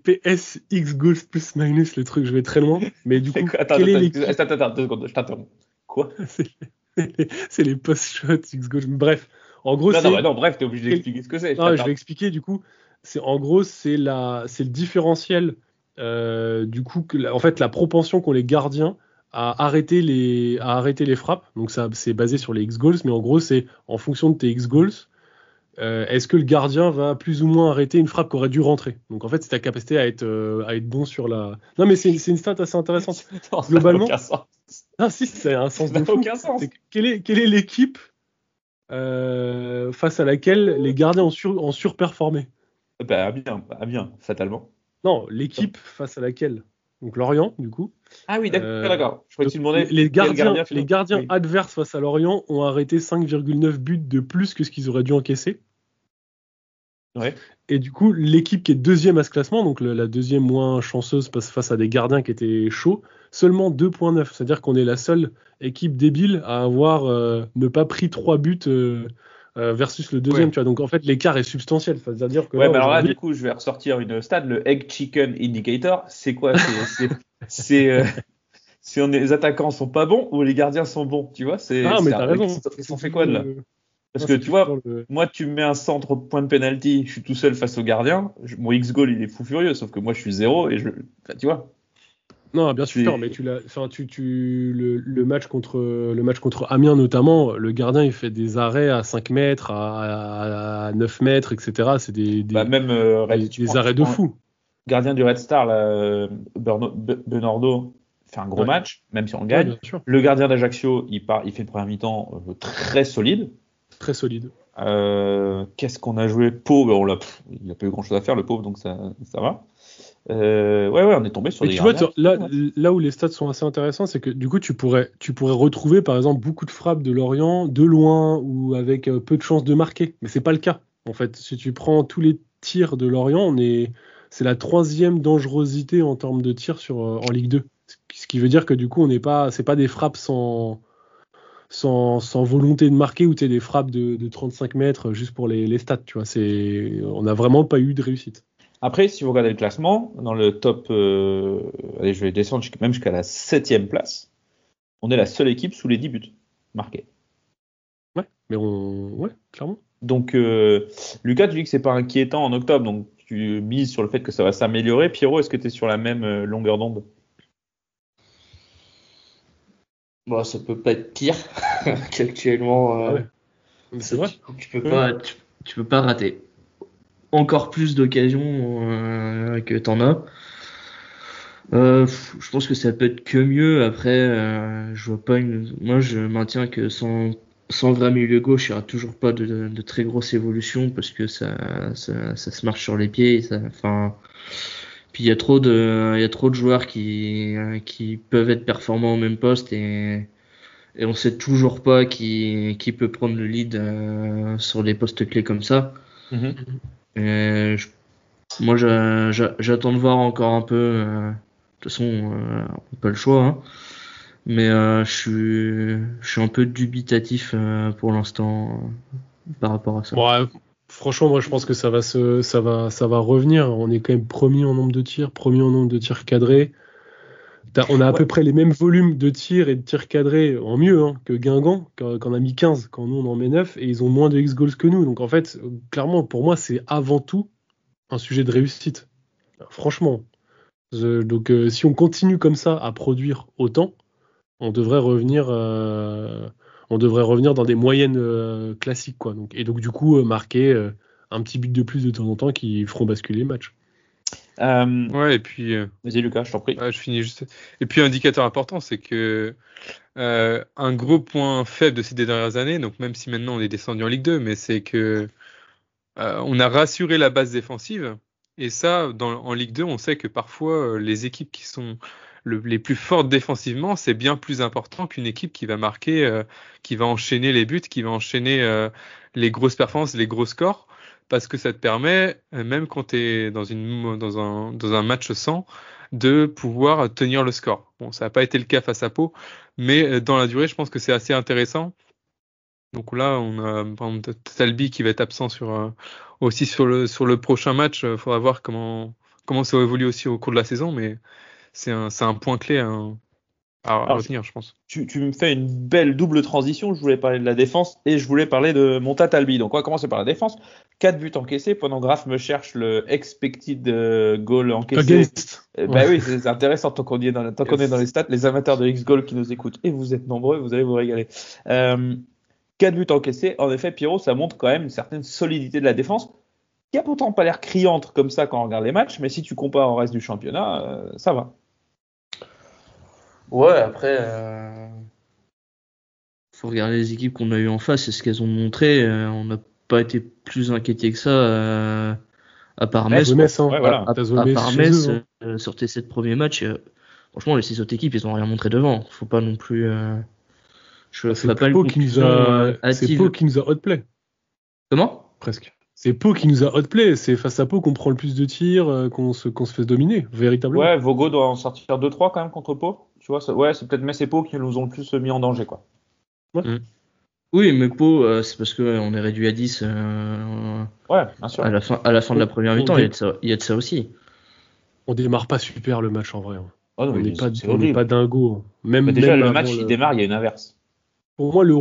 PS X goals plus minus, le truc, je vais très loin. Mais du coup, attends, 2 secondes, je t'interromps. Quoi? C'est les post-shots X goals. Bref, en gros, bref, t'es obligé d'expliquer ce que c'est. Non, je vais expliquer du coup. C'est le différentiel. Du coup, en fait, la propension qu'ont les gardiens à arrêter les frappes. Donc ça, c'est basé sur les X-goals, mais en gros, c'est en fonction de tes X-goals, est-ce que le gardien va plus ou moins arrêter une frappe qui aurait dû rentrer. Donc en fait, c'est ta capacité à être bon sur la... Non, mais c'est une stat assez intéressante. Non, globalement, ça n'a aucun sens. Ah si, ça a un sens de fou. Aucun sens. Quelle est l'équipe face à laquelle les gardiens ont surperformé? Bien, fatalement. Non, l'équipe face à laquelle... Donc Lorient, du coup. Ah oui, d'accord. Je crois que tu demandais. Les gardiens adverses face à Lorient ont arrêté 5,9 buts de plus que ce qu'ils auraient dû encaisser. Ouais. Et du coup, l'équipe qui est deuxième à ce classement, donc la deuxième moins chanceuse face à des gardiens qui étaient chauds, seulement 2,9. C'est-à-dire qu'on est la seule équipe débile à avoir ne pas pris 3 buts versus le deuxième. Ouais. Tu vois. Donc en fait, l'écart est substantiel. C'est-à-dire que alors là, du coup, je vais ressortir une stat, le Egg Chicken Indicator. C'est quoi? C'est si les attaquants sont pas bons ou les gardiens sont bons, tu vois? Mais t'as raison. Ils ont fait quoi de là? Parce que tu vois, moi, tu me mets un centre au point de penalty, je suis tout seul face au gardien. Mon X-goal, il est fou furieux, sauf que moi, je suis 0 et tu vois. Non, bien sûr, mais le match contre Amiens notamment, le gardien il fait des arrêts à 5 mètres, à 9 mètres, etc. C'est des arrêts de fou. Gardien du Red Star, Bernardo fait un gros match, même si on gagne. Le gardien d'Ajaccio, il fait une première mi-temps très solide. Très solide. Qu'est-ce qu'on a joué? Pau, il n'a pas eu grand-chose à faire, le pauvre, donc ça va. On est tombé sur des gardiens. Tu vois, là où les stats sont assez intéressants, c'est que du coup tu pourrais retrouver par exemple beaucoup de frappes de Lorient de loin ou avec peu de chances de marquer, mais c'est pas le cas. En fait, si tu prends tous les tirs de Lorient, c'est la 3e dangerosité en termes de tirs en Ligue 2. Ce qui veut dire que du coup c'est pas des frappes sans volonté de marquer ou des frappes de 35 mètres juste pour les stats. Tu vois, on n'a vraiment pas eu de réussite. Après, si vous regardez le classement, dans le top, je vais descendre même jusqu'à la 7e place, on est la seule équipe sous les 10 buts marqués. Ouais, mais ouais, clairement. Donc, Lucas, tu dis que c'est pas inquiétant en octobre, donc tu mises sur le fait que ça va s'améliorer. Pierrot, est-ce que tu es sur la même longueur d'onde? Bon, ça peut pas être pire qu'actuellement. Ouais. C'est vrai. Tu peux pas rater. Encore plus d'occasions que t'en as. Je pense que ça peut être que mieux. Après, je vois pas moi, je maintiens que sans vrai milieu gauche, il y aura toujours pas de très grosse évolution parce que ça se marche sur les pieds. Puis il y a trop de joueurs qui peuvent être performants au même poste et on sait toujours pas qui peut prendre le lead sur les postes clés comme ça. Et moi, j'attends de voir encore un peu. De toute façon, on n'a pas le choix. Hein. Mais je suis un peu dubitatif pour l'instant par rapport à ça. Ouais, franchement, moi, je pense que ça va revenir. On est quand même premier en nombre de tirs, premier en nombre de tirs cadrés. On a à peu près les mêmes volumes de tirs et de tirs cadrés, en mieux que Guingamp, qu'on a mis 15, quand nous on en met 9, et ils ont moins de X-goals que nous. Donc en fait, clairement, pour moi, c'est avant tout un sujet de réussite. Franchement. Donc si on continue comme ça à produire autant, on devrait revenir dans des moyennes classiques, quoi. Donc du coup, marquer un petit but de plus de temps en temps qui feront basculer les matchs. Ouais, et puis. Vas-y, Lucas, je t'en prie. Je finis juste. Et puis, un indicateur important, c'est que un gros point faible de ces dernières années, donc même si maintenant on est descendu en Ligue 2, mais c'est que on a rassuré la base défensive. Et ça, en Ligue 2, on sait que parfois, les équipes qui sont les plus fortes défensivement, c'est bien plus important qu'une équipe qui va marquer, qui va enchaîner les buts, qui va enchaîner les grosses performances, les gros scores. Parce que ça te permet, même quand tu es dans un match sans, de pouvoir tenir le score. Bon, ça n'a pas été le cas face à Pau, mais dans la durée, je pense que c'est assez intéressant. Donc là, on a par exemple Talbi qui va être absent aussi sur le prochain match. Il faudra voir comment ça évolue aussi au cours de la saison, mais c'est un point clé à retenir, je pense. Tu me fais une belle double transition. Je voulais parler de la défense et je voulais parler de Monta Talbi. Donc on va commencer par la défense. 4 buts encaissés. Pendant Graf me cherche le expected goal encaissé. Bah oui, c'est intéressant tant qu'on est dans les stats. Les amateurs de X-Goal qui nous écoutent, et vous êtes nombreux, vous allez vous régaler. 4 buts encaissés. En effet, Pierrot, ça montre quand même une certaine solidité de la défense, qui a pourtant pas l'air criante comme ça quand on regarde les matchs, mais si tu compares au reste du championnat, ça va. Ouais, après, faut regarder les équipes qu'on a eues en face et ce qu'elles ont montré. On n'a pas été plus inquiétés que ça, à part Metz. À part Metz, sur tes 7 premiers matchs, franchement, les 6 autres équipes, ils n'ont rien montré devant. Faut pas non plus. C'est Pau qui nous a outplay. Comment ? Presque. C'est Pau qui nous a outplay. C'est face à Pau qu'on prend le plus de tirs, qu'on se fait dominer, véritablement. Ouais, Vogo doit en sortir 2-3 quand même contre Pau. Tu vois, c'est peut-être Metz et Pau qui nous ont le plus mis en danger, quoi. Ouais. Oui, mais Pau, c'est parce qu'on est réduit à 10. Ouais, bien sûr. À la fin de la première mi-temps, il y a de ça aussi. On démarre pas super le match en vrai. Oh non, on n'est pas dingo. Déjà, le match, il démarre, il y a une inverse. Pour moi, le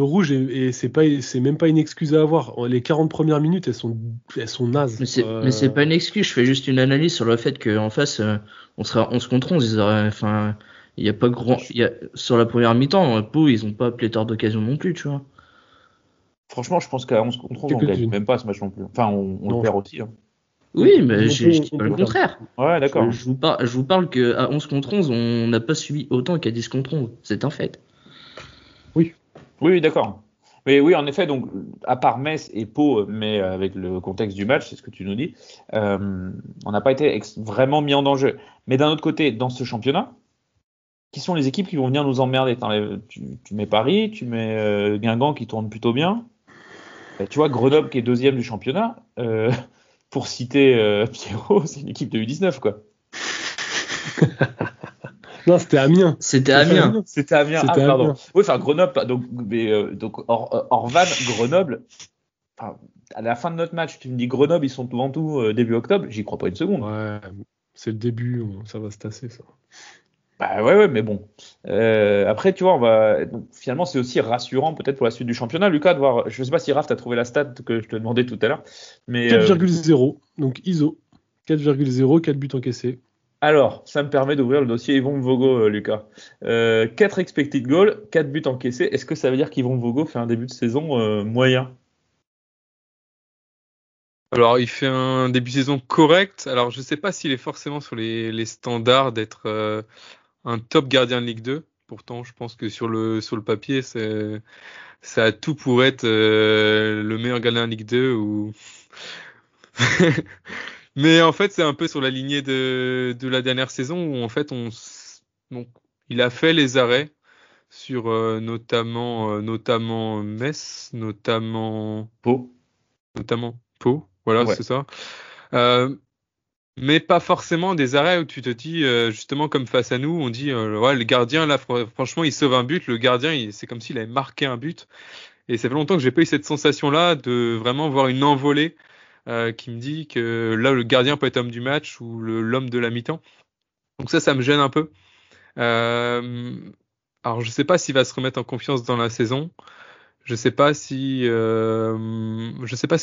rouge, c'est même pas une excuse à avoir. Les 40 premières minutes, elles sont nazes. Mais c'est pas une excuse. Je fais juste une analyse sur le fait qu'en face, on sera 11 contre 11. Il y a pas sur la première mi-temps, Pau, ils ont pas pléthore d'occasions non plus, tu vois. Franchement, je pense qu'à 11 contre 11, on gagne même pas ce match non plus. Enfin, on le perd aussi. Hein. Oui, mais je dis pas le contraire. Ouais, d'accord. Je vous parle qu'à 11 contre 11, on n'a pas subi autant qu'à 10 contre 11. C'est un fait. Oui, d'accord. Mais oui, en effet, donc, à part Metz et Pau, mais avec le contexte du match, c'est ce que tu nous dis, on n'a pas été vraiment mis en danger. Mais d'un autre côté, dans ce championnat, qui sont les équipes qui vont venir nous emmerder? Tu mets Paris, tu mets Guingamp qui tourne plutôt bien. Tu vois, Grenoble qui est 2e du championnat. Pour citer Pierrot, c'est une équipe de U19, quoi. Non, c'était Amiens. C'était Amiens. Ah, pardon. Oui, enfin, Grenoble, donc Orvan, Grenoble. Enfin, à la fin de notre match, tu me dis Grenoble, ils sont devant tout début octobre. J'y crois pas une seconde. Ouais, c'est le début, ça va se tasser, ça. Bah ouais, mais bon. Après, tu vois, donc, finalement, c'est aussi rassurant peut-être pour la suite du championnat. Lucas, de voir. Je sais pas si Raph t'as trouvé la stat que je te demandais tout à l'heure, mais 4,0. Donc ISO 4,0, 4 buts encaissés. Alors, ça me permet d'ouvrir le dossier Yvon Vogo, Lucas. 4 expected goals, 4 buts encaissés. Est-ce que ça veut dire qu'Yvon Vogo fait un début de saison moyen? Alors, il fait un début de saison correct. Alors, je ne sais pas s'il est forcément sur les standards d'être un top gardien de Ligue 2. Pourtant, je pense que sur le papier, ça a tout pour être le meilleur gardien de Ligue 2. Mais en fait, c'est un peu sur la lignée de la dernière saison où en fait, donc, il a fait les arrêts sur notamment Metz, notamment Pau. Voilà, Ouais. c'est ça. Mais pas forcément des arrêts où tu te dis, justement comme face à nous, on dit, ouais, le gardien, là, franchement, il sauve un but. Le gardien, c'est comme s'il avait marqué un but. Et ça fait longtemps que j'ai pas eu cette sensation-là de vraiment voir une envolée qui me dit que là, le gardien peut être homme du match ou l'homme de la mi-temps. Donc ça me gêne un peu. Alors, je sais pas s'il va se remettre en confiance dans la saison. Je sais pas ce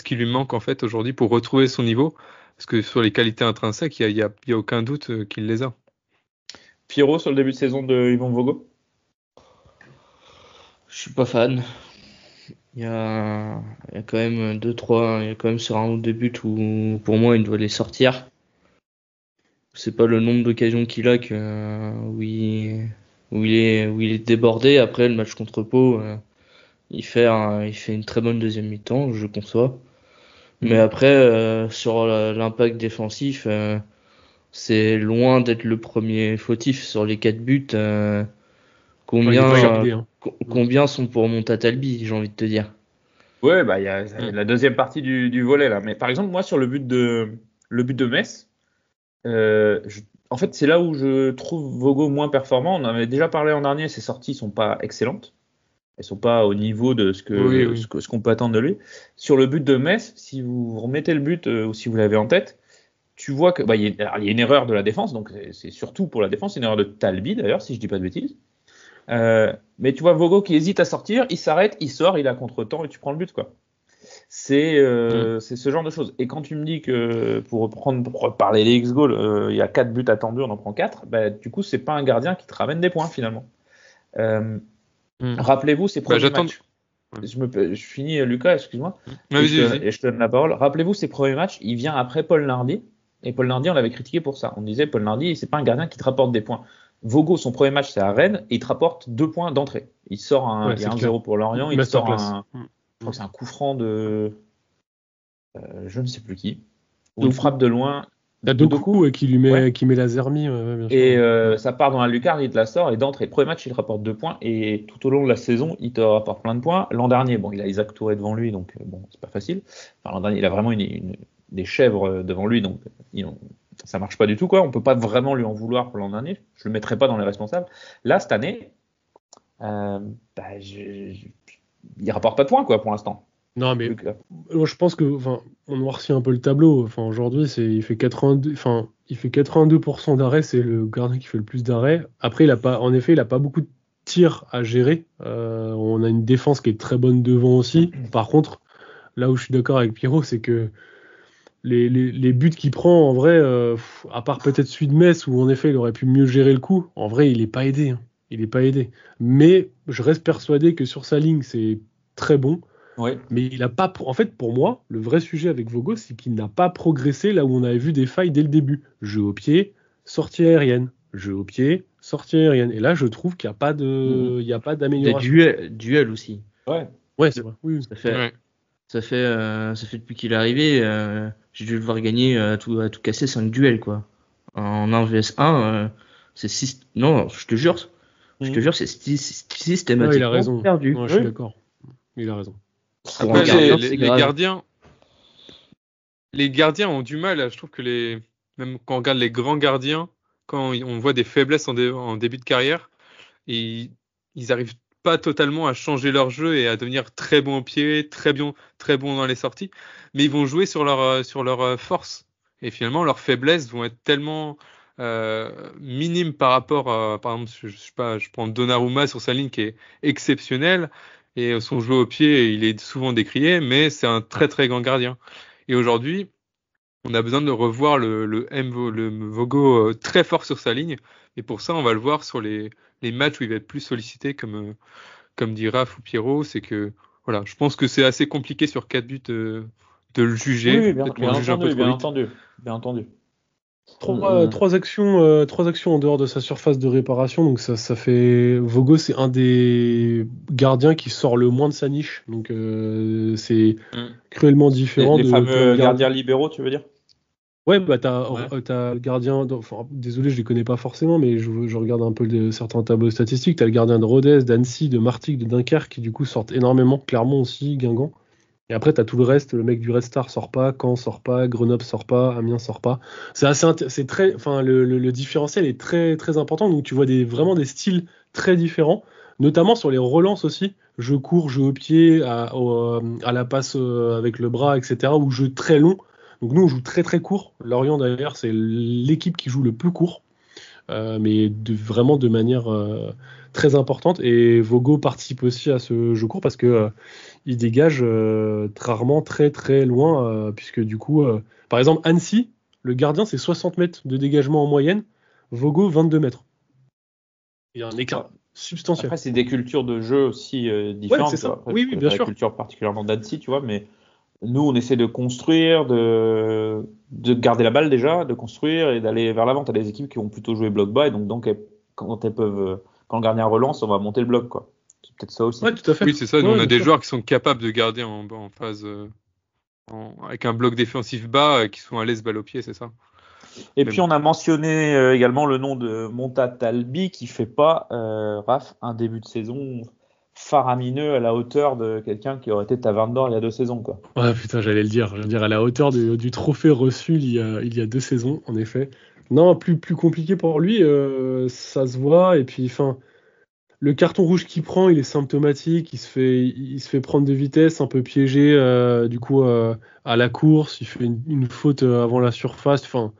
qui lui manque en fait aujourd'hui pour retrouver son niveau, parce que sur les qualités intrinsèques, il y a aucun doute qu'il les a. Pierrot sur le début de saison de Yvon Vogo? Je suis pas fan. Il y a quand même 2-3, il y a quand même sur un ou deux buts où pour moi il doit les sortir. C'est pas le nombre d'occasions qu'il a où il est débordé. Après le match contre Pau, il fait une très bonne deuxième mi-temps, je conçois. Mais après, sur l'impact défensif, c'est loin d'être le premier fautif sur les 4 buts. Combien sont pour Montatalbi, j'ai envie de te dire. Ouais, bah il y a la deuxième partie du volet là. Mais par exemple, moi sur le but de Metz, en fait c'est là où je trouve Vogo moins performant. On en avait déjà parlé l'an dernier, ses sorties sont pas excellentes. Elles sont pas au niveau de ce qu'on peut attendre de lui. Sur le but de Metz, si vous remettez le but ou si vous l'avez en tête, tu vois que il y a une erreur de la défense, donc c'est surtout pour la défense, une erreur de Talbi d'ailleurs, si je dis pas de bêtises. Mais tu vois Vogo qui hésite à sortir, il s'arrête, il sort, il a contre-temps et tu prends le but quoi. C'est ce genre de choses. Et quand tu me dis que pour reparler les X-goals, il y a 4 buts attendus, on en prend 4, bah, du coup c'est pas un gardien qui te ramène des points finalement. Rappelez-vous ces premiers matchs. Je finis, Lucas, excuse-moi. Et je te donne la parole. Rappelez-vous ces premiers matchs, il vient après Paul Nardi. Et Paul Nardi, on l'avait critiqué pour ça. On disait Paul Nardi, c'est pas un gardien qui te rapporte des points. Vogo, son premier match, c'est à Rennes, et il te rapporte 2 points d'entrée. Il sort il y a 1-0 pour Lorient, il sort je crois que c'est un coup franc de je ne sais plus qui. Ou une frappe de loin. T'as Doku qui met la Zermi. Bien sûr. Et ça part dans la lucarne, il te la sort, et d'entrée, premier match, il rapporte 2 points, et tout au long de la saison, il te rapporte plein de points. L'an dernier, bon, il a Isaac Touré devant lui, donc bon, c'est pas facile. Enfin, l'an dernier, il a vraiment des chèvres devant lui, donc ça marche pas du tout, quoi. On peut pas vraiment lui en vouloir pour l'an dernier. Je le mettrai pas dans les responsables. Là, cette année, il rapporte pas de points, quoi, pour l'instant. Non, mais moi, je pense que, on noircit un peu le tableau. Aujourd'hui, il fait 82% d'arrêts, c'est le gardien qui fait le plus d'arrêts. Après, il a pas beaucoup de tirs à gérer. On a une défense qui est très bonne devant aussi. Par contre, là où je suis d'accord avec Pierrot, c'est que les buts qu'il prend, en vrai, à part peut-être celui de Metz, où en effet, il aurait pu mieux gérer le coup, en vrai, il est pas aidé. Hein. Il est pas aidé. Mais je reste persuadé que sur sa ligne, c'est très bon. Ouais. Mais il a pas. En fait, pour moi, le vrai sujet avec Vogo, c'est qu'il n'a pas progressé là où on avait vu des failles dès le début. Jeu au pied, sortie aérienne. Jeu au pied, sortie aérienne. Et là, je trouve qu'il n'y a pas d'amélioration. Des duels aussi. Ouais, c'est vrai. Oui. Ça fait depuis qu'il est arrivé, j'ai dû le voir gagner à tout casser 5 duels quoi. En 1 vs 1, c'est 6. Non, je te jure, c'est systématiquement il a raison. Perdu. Ouais, je suis d'accord. Il a raison. Après, les gardiens ont du mal. Je trouve que même quand on regarde les grands gardiens, quand on voit des faiblesses en début de carrière, ils arrivent pas totalement à changer leur jeu et à devenir très bons au pied, très bons dans les sorties, mais ils vont jouer sur leur force. Et finalement, leurs faiblesses vont être tellement minime par rapport à, par exemple, je sais pas, je prends Donnarumma sur sa ligne qui est exceptionnel et son jeu au pied, il est souvent décrié, mais c'est un très très grand gardien. Et aujourd'hui, on a besoin de revoir le Vogo très fort sur sa ligne. Et pour ça, on va le voir sur les matchs où il va être plus sollicité, comme dit Raph ou Pierrot. C'est que, voilà, je pense que c'est assez compliqué sur 4 buts de le juger. Oui, bien entendu. Trois actions en dehors de sa surface de réparation, donc ça fait Vogo, c'est un des gardiens qui sort le moins de sa niche, donc c'est cruellement différent les fameux gardiens libéraux, tu veux dire? Ouais, bah t'as le gardien, désolé, je les connais pas forcément, mais je regarde un peu certains tableaux statistiques. T'as le gardien de Rodez, d'Annecy, de Martigues, de Dunkerque qui du coup sortent énormément, Clermont aussi, Guingamp. Et après, t'as tout le reste, le mec du Red Star sort pas, Caen sort pas, Grenoble sort pas, Amiens sort pas. C'est très, le différentiel est très très important. Donc tu vois vraiment des styles très différents, notamment sur les relances aussi. Jeu court, jeu au pied, à la passe avec le bras, etc. Ou jeu très long. Donc nous on joue très très court. Lorient d'ailleurs c'est l'équipe qui joue le plus court, mais vraiment de manière très importante. Et Vogo participe aussi à ce jeu court parce que il dégage rarement très très loin, puisque du coup, par exemple, Annecy, le gardien, c'est 60 mètres de dégagement en moyenne, Vogo, 22 mètres. Il y a un écart substantiel. Après, c'est des cultures de jeu aussi différentes. Ouais, c'est ça. Après, oui, bien sûr. La culture particulièrement d'Annecy, tu vois, mais nous, on essaie de construire, de garder la balle déjà, de construire et d'aller vers l'avant. Tu as des équipes qui vont plutôt jouer bloc bas, et donc quand le gardien relance, on va monter le bloc, quoi. C'est peut-être ça aussi. Ouais, tout à fait. Oui, c'est ça. Nous, on a des joueurs qui sont capables de garder en phase avec un bloc défensif bas, qui sont à l'aise balle au pied, c'est ça. Et puis on a mentionné également le nom de Monta Talbi qui fait pas, Raph, un début de saison faramineux à la hauteur de quelqu'un qui aurait été Taverne d'Or il y a 2 saisons, quoi. Ouais, putain, j'allais le dire. Je veux dire, à la hauteur du trophée reçu il y a 2 saisons, en effet. Non, plus compliqué pour lui, ça se voit. Et puis, le carton rouge qu'il prend, il est symptomatique. Il se fait prendre de vitesse, un peu piégé, du coup, à la course. Il fait une faute avant la surface. Enfin,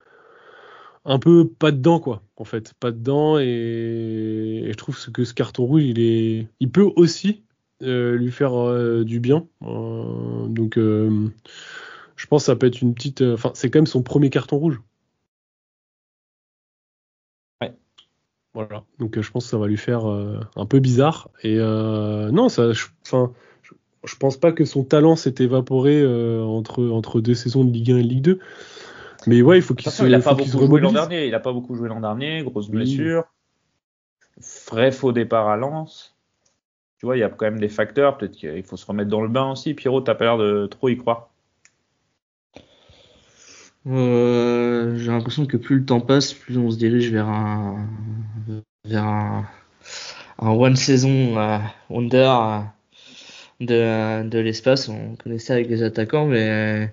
un peu pas dedans, quoi, en fait. Pas dedans. Et je trouve que ce carton rouge, il peut aussi lui faire du bien. Donc, je pense que ça peut être une petite. C'est quand même son premier carton rouge. Voilà, donc je pense que ça va lui faire un peu bizarre. Et non, je pense pas que son talent s'est évaporé entre 2 saisons de Ligue 1 et de Ligue 2. Mais ouais, il faut qu'il se remobilise. Il a pas beaucoup joué l'an dernier, grosse blessure. Vrai faux départ à Lens. Tu vois, il y a quand même des facteurs. Peut-être qu'il faut se remettre dans le bain aussi. Pierrot, t'as pas l'air de trop y croire. J'ai l'impression que plus le temps passe, plus on se dirige vers un one saison wonder de l'espace. On connaît ça avec les attaquants, mais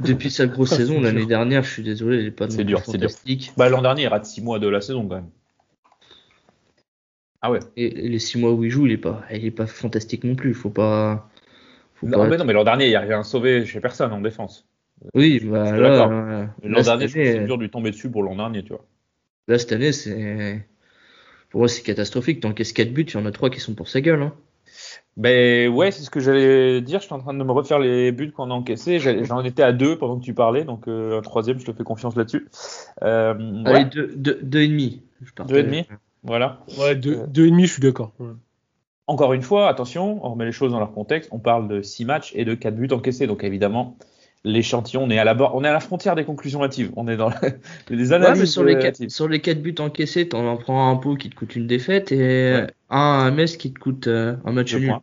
depuis sa grosse saison l'année dernière, je suis désolé, il est pas c'est dur, fantastique. C'est dur. L'an dernier, il rate 6 mois de la saison quand même. Ah ouais. Et les 6 mois où il joue, il est pas fantastique non plus. Faut pas. Non, mais l'an dernier, il n'y a rien sauvé chez personne en défense. Oui, bah là, l'an dernier, c'est dur de lui tomber dessus pour l'an dernier, tu vois. Là, cette année, pour moi, c'est catastrophique. T'encaisses 4 buts, il y en a 3 qui sont pour sa gueule. Hein. Ben ouais, c'est ce que j'allais dire. Je suis en train de me refaire les buts qu'on a encaissés. J'en étais à 2 pendant que tu parlais, donc un troisième, je te fais confiance là-dessus. Allez, 2,5. 2,5, voilà. Ouais, 2,5, je suis d'accord. Ouais. Encore une fois, attention, on remet les choses dans leur contexte. On parle de 6 matchs et de 4 buts encaissés, donc évidemment. L'échantillon, on est à la frontière des conclusions hâtives. On est dans les analyses. Ouais, mais sur les 4 buts encaissés, t'en en prends un pot qui te coûte une défaite et un Metz qui te coûte un match nul.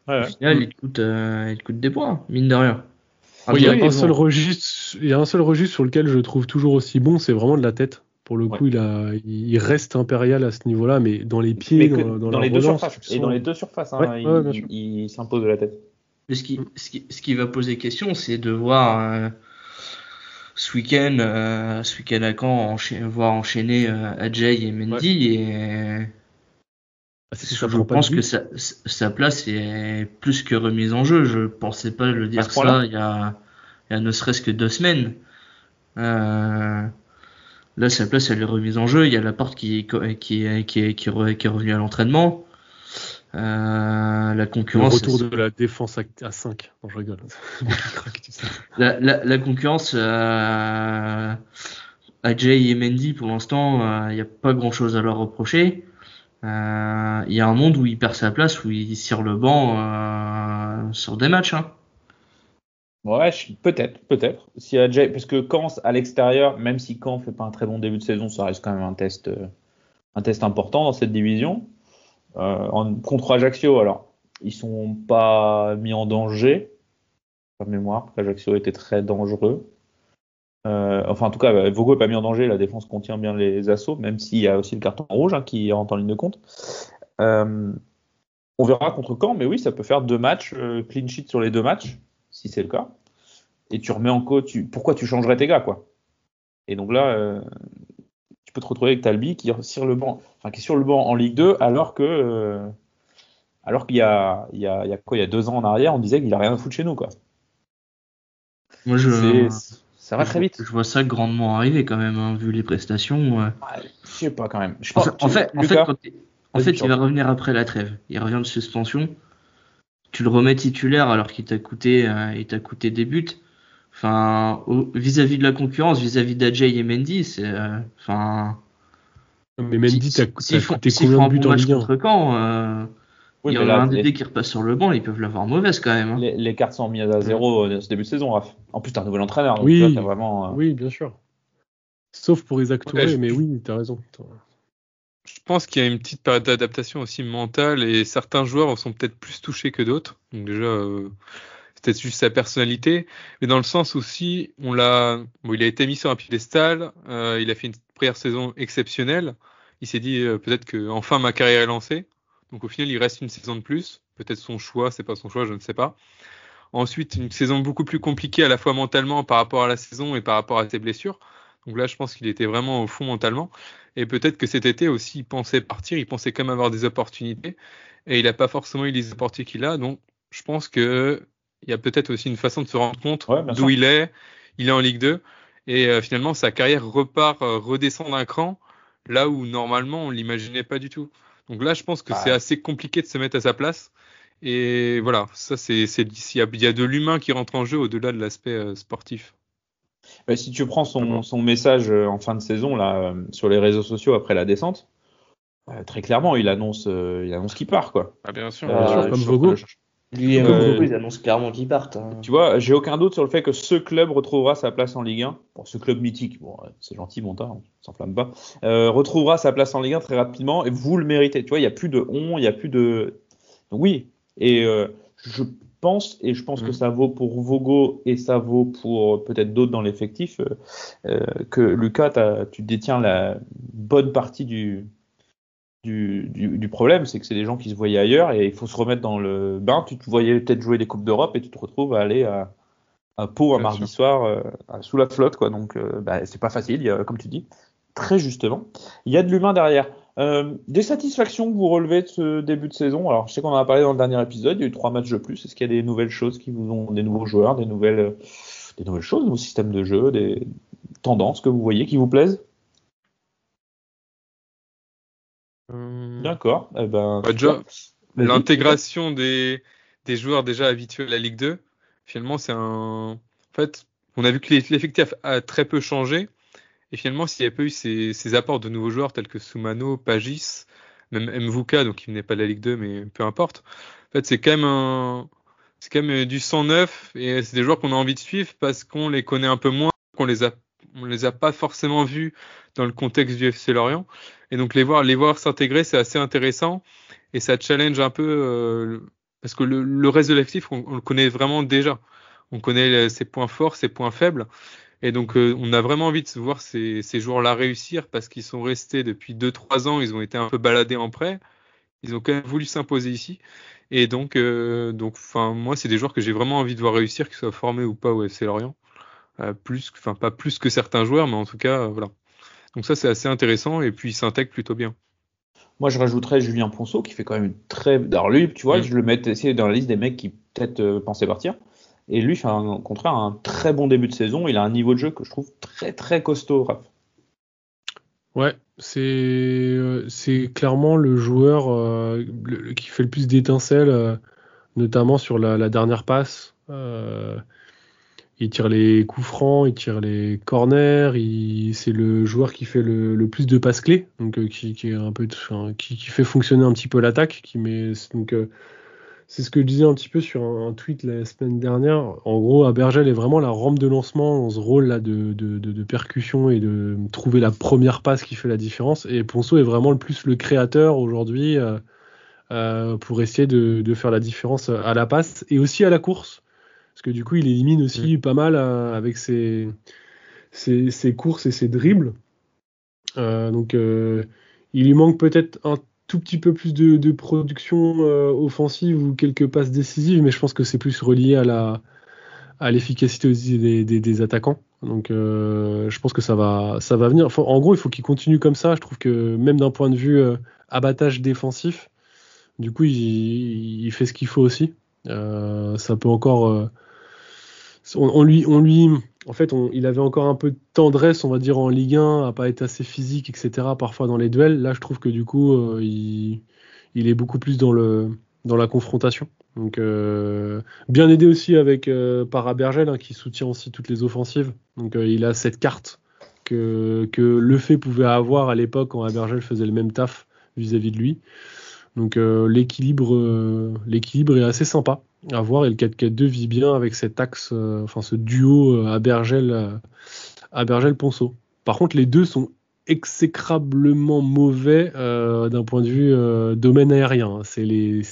Au final, il te coûte des points, mine de rien. Il y a un seul registre sur lequel je trouve toujours aussi bon, c'est vraiment de la tête. Pour le coup, il reste impérial à ce niveau-là, mais dans les pieds, dans les 2 surfaces. Et dans les 2 surfaces, il s'impose de la tête. Mais ce qui va poser question, c'est de voir ce week-end à Caen voir enchaîner Adjei et Mendy et je pense que sa place est plus que remise en jeu. Je pensais pas le dire ça il y a ne serait-ce que 2 semaines. Là, sa place, elle est remise en jeu. Il y a Laporte qui est revenu à l'entraînement. La concurrence. Le retour de la défense à 5. Non, je rigole. La concurrence à Jay et Mendy, pour l'instant, il n'y a pas grand chose à leur reprocher. Il y a un monde où il perd sa place, où il tire le banc sur des matchs. Hein. Ouais, peut-être. Si Jay, parce que Caen à l'extérieur, même si Caen fait pas un très bon début de saison, ça reste quand même un test important dans cette division. Contre Ajaccio, alors ils sont pas mis en danger. Pas de mémoire, Ajaccio était très dangereux. En tout cas, Vogo n'est pas mis en danger. La défense contient bien les assauts, même s'il y a aussi le carton rouge qui rentre en ligne de compte. On verra contre Caen, mais oui, ça peut faire 2 matchs, clean sheet sur les 2 matchs, si c'est le cas. Et tu remets en cause, pourquoi tu changerais tes gars, quoi. Et donc là, tu peux te retrouver avec Talbi qui est sur le banc en Ligue 2, alors qu'il y a 2 ans en arrière, on disait qu'il a rien à foutre chez nous, quoi. Moi, ça va très vite. Je vois ça grandement arriver quand même, hein, vu les prestations. Ouais, je sais pas quand même. En fait, il va revenir après la trêve. Il revient de suspension. Tu le remets titulaire alors qu'il t'a coûté des buts. Enfin, vis-à-vis de la concurrence, vis-à-vis d'Ajay et Mendy, c'est, Mais Mendy, t'as coûté combien de buts en Ligue 1 contre Caen, il y en a un des deux qui repasse sur le banc, ils peuvent l'avoir mauvaise quand même. Hein. Les cartes sont mises à 0 ce début de saison, Raph. En plus, t'as un nouvel entraîneur, donc oui, t'as vraiment. Oui, bien sûr. Sauf pour Isaac Touré, mais oui, t'as raison. Je pense qu'il y a une petite période d'adaptation aussi mentale et certains joueurs sont peut-être plus touchés que d'autres. Donc déjà, c'est peut-être juste sa personnalité, mais dans le sens aussi, il a été mis sur un piédestal, il a fait une première saison exceptionnelle. Il s'est dit peut-être que enfin ma carrière est lancée. Donc au final, il reste une saison de plus. Peut-être son choix, c'est pas son choix, je ne sais pas. Ensuite, une saison beaucoup plus compliquée à la fois mentalement par rapport à la saison et par rapport à ses blessures. Donc là, je pense qu'il était vraiment au fond mentalement. Et peut-être que cet été aussi, il pensait partir, il pensait quand même avoir des opportunités. Et il n'a pas forcément eu les opportunités qu'il a. Donc je pense qu'il y a peut-être aussi une façon de se rendre compte d'où il est. Il est en Ligue 2. Et finalement, sa carrière redescend d'un cran, là où normalement, on ne l'imaginait pas du tout. Donc là, je pense que c'est assez compliqué de se mettre à sa place. Et voilà, ça, il y a de l'humain qui rentre en jeu au-delà de l'aspect sportif. Bah, si tu prends son message en fin de saison là sur les réseaux sociaux après la descente, très clairement, il annonce qu'il part, quoi. Ah, bien sûr, comme Vogo. Lui et Vogo, ils annoncent clairement qu'ils partent. Hein. Tu vois, j'ai aucun doute sur le fait que ce club retrouvera sa place en Ligue 1. Bon, ce club mythique, c'est gentil, Monta, on s'enflamme pas. Retrouvera sa place en Ligue 1 très rapidement et vous le méritez. Tu vois, il y a plus de il y a plus de. Donc, oui. Et je pense que ça vaut pour Vogo et ça vaut pour peut-être d'autres dans l'effectif que Lucas, tu détiens la bonne partie du problème, c'est que c'est des gens qui se voyaient ailleurs et il faut se remettre dans le bain. Tu te voyais peut-être jouer des Coupes d'Europe et tu te retrouves à aller à Pau un mardi soir sous la flotte, quoi. Donc c'est pas facile, comme tu dis, très justement. Il y a de l'humain derrière. Des satisfactions que vous relevez de ce début de saison. Alors je sais qu'on en a parlé dans le dernier épisode, il y a eu 3 matchs de plus. Est-ce qu'il y a des nouvelles choses qui vous ont, des nouveaux joueurs, des nouvelles choses, nouveaux systèmes de jeu, des tendances que vous voyez qui vous plaisent? D'accord. Déjà, l'intégration des joueurs déjà habitués à la Ligue 2, finalement, En fait, on a vu que l'effectif a très peu changé. Et finalement, s'il n'y avait pas eu ces apports de nouveaux joueurs tels que Soumano, Pagis, même Mvuka, donc il venait pas de la Ligue 2, mais peu importe. En fait, c'est quand même du sang neuf et c'est des joueurs qu'on a envie de suivre parce qu'on les connaît un peu moins, on les a pas forcément vus dans le contexte du FC Lorient. Et donc les voir s'intégrer, c'est assez intéressant et ça challenge un peu parce que le reste de l'effectif, on le connaît vraiment déjà. On connaît ses points forts, ses points faibles. Et donc, on a vraiment envie de voir ces joueurs-là réussir parce qu'ils sont restés depuis 2-3 ans. Ils ont été un peu baladés en prêt. Ils ont quand même voulu s'imposer ici. Et donc, moi, c'est des joueurs que j'ai vraiment envie de voir réussir, qu'ils soient formés ou pas au FC Lorient. Pas plus que certains joueurs, mais en tout cas, voilà. Donc ça, c'est assez intéressant. Et puis, ils s'intègrent plutôt bien. Moi, je rajouterais Julien Ponceau, qui fait quand même une très... Alors lui, tu vois, je le mettais dans la liste des mecs qui peut-être pensaient partir. Et lui fait au contraire un très bon début de saison. Il a un niveau de jeu que je trouve très très costaud, Raph. Ouais, c'est clairement le joueur qui fait le plus d'étincelles, notamment sur la dernière passe. Il tire les coups francs, il tire les corners, c'est le joueur qui fait le plus de passes clés, donc qui est un peu, qui fait fonctionner un petit peu l'attaque, donc c'est ce que je disais un petit peu sur un tweet la semaine dernière. En gros, Abergel est vraiment la rampe de lancement dans ce rôle-là de percussion et de trouver la première passe qui fait la différence. Et Ponceau est vraiment le créateur aujourd'hui pour essayer de faire la différence à la passe et aussi à la course. Parce que du coup, il élimine aussi pas mal avec ses courses et ses dribbles. Donc, il lui manque peut-être un tout petit peu plus de production offensive ou quelques passes décisives, mais je pense que c'est plus relié à l'efficacité aussi des attaquants. Donc je pense que ça va venir. Enfin, en gros, il faut qu'il continue comme ça. Je trouve que même d'un point de vue abattage défensif, du coup, il fait ce qu'il faut aussi. Ça peut encore... il avait encore un peu de tendresse, on va dire, en Ligue 1, à pas être assez physique, etc. Parfois dans les duels. Là, je trouve que du coup, il est beaucoup plus dans la confrontation. Donc, bien aidé aussi par Abergel, qui soutient aussi toutes les offensives. Donc, il a cette carte que Lefebvre pouvait avoir à l'époque quand Abergel faisait le même taf vis-à-vis de lui. Donc, l'équilibre est assez sympa à voir, et le 4-4-2 vit bien avec cet axe, ce duo Abergel-Ponceau. Par contre, les deux sont exécrablement mauvais d'un point de vue domaine aérien. C'est des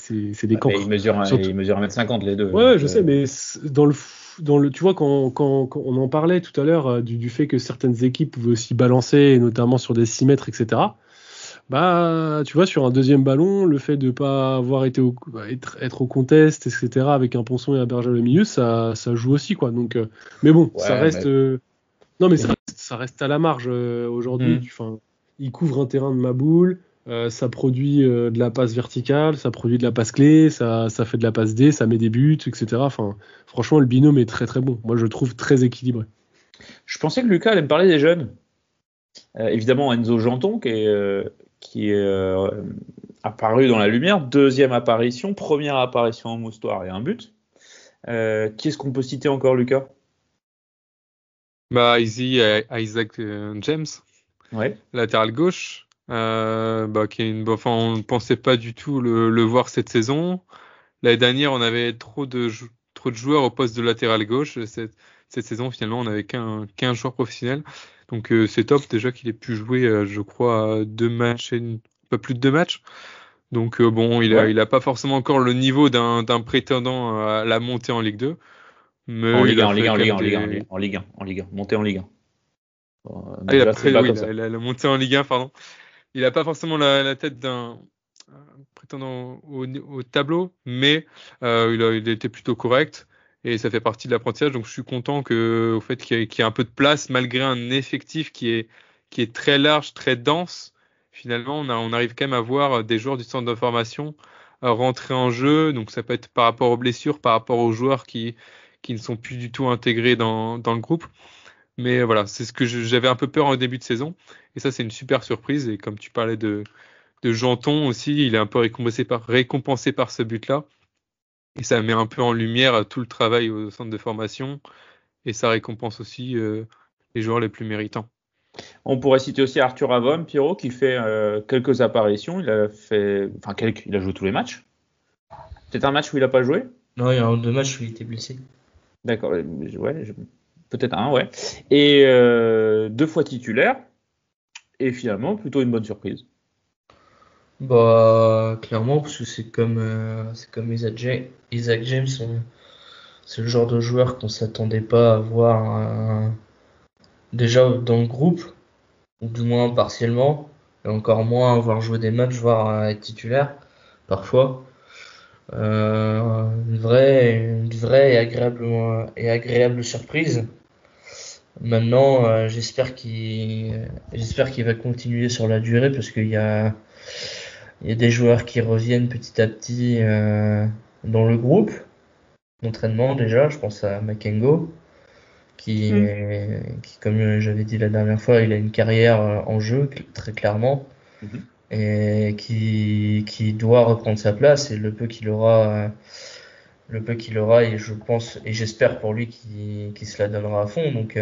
cancres. Ils mesurent 1m50 les deux. Ouais, je sais, mais tu vois, quand on en parlait tout à l'heure du fait que certaines équipes pouvaient aussi balancer, et notamment sur des 6 mètres, etc. Bah, tu vois, sur un deuxième ballon, le fait de ne pas avoir être au contest, etc., avec un Ponceau et un Abergel au milieu, ça joue aussi, quoi. Donc, mais bon, ça reste. Non, mais ça reste à la marge aujourd'hui. Il couvre un terrain de Maboul, ça produit de la passe verticale, ça produit de la passe clé, ça fait de la passe D, ça met des buts, etc. Enfin, franchement, le binôme est très très bon. Moi, je le trouve très équilibré. Je pensais que Lucas allait me parler des jeunes. Évidemment, Enzo Janton, qui est apparu dans la lumière, deuxième apparition, première apparition en moustoir et un but. Qui est-ce qu'on peut citer encore, Lucas? Isaac James, latéral gauche, qui est on ne pensait pas du tout le voir cette saison. L'année dernière, on avait trop de joueurs au poste de latéral gauche. Cette saison, finalement, on n'avait qu'un joueur professionnel. Donc c'est top déjà qu'il ait pu jouer, je crois, 2 matchs et pas plus de 2 matchs. Donc il a pas forcément encore le niveau d'un prétendant à la montée en Ligue 2. Mais en Ligue 1, monter en Ligue 1. Il a monté en Ligue 1, pardon. Il n'a pas forcément la tête d'un prétendant au tableau, mais il était plutôt correct. Et ça fait partie de l'apprentissage, donc je suis content au fait qu'il y ait un peu de place, malgré un effectif qui est très large, très dense. Finalement, on arrive quand même à voir des joueurs du centre de formation rentrer en jeu, donc ça peut être par rapport aux blessures, par rapport aux joueurs qui ne sont plus du tout intégrés dans le groupe. Mais voilà, c'est ce que j'avais un peu peur en début de saison, et ça c'est une super surprise. Et comme tu parlais de Janton aussi, il est un peu récompensé par ce but-là. Et ça met un peu en lumière tout le travail au centre de formation, et ça récompense aussi les joueurs les plus méritants. On pourrait citer aussi Arthur Avon, Pierrot, qui fait quelques apparitions. Il a joué tous les matchs. Peut-être un match où il n'a pas joué? Non, il y a 2 matchs où il était blessé. D'accord, peut-être un, ouais. Et 2 fois titulaire, et finalement plutôt une bonne surprise. Bah, clairement, parce que c'est comme Isaac James, c'est le genre de joueur qu'on s'attendait pas à voir déjà dans le groupe, ou du moins partiellement, et encore moins à voir jouer des matchs, voire être titulaire parfois. Une vraie et agréable surprise. Maintenant, j'espère qu'il va continuer sur la durée, parce qu'il y a des joueurs qui reviennent petit à petit dans le groupe d'entraînement. Déjà, je pense à Makengo, qui, comme j'avais dit la dernière fois, il a une carrière en jeu, très clairement, et qui doit reprendre sa place, et le peu qu'il aura, et je pense, et j'espère pour lui qu'il se la donnera à fond. Donc,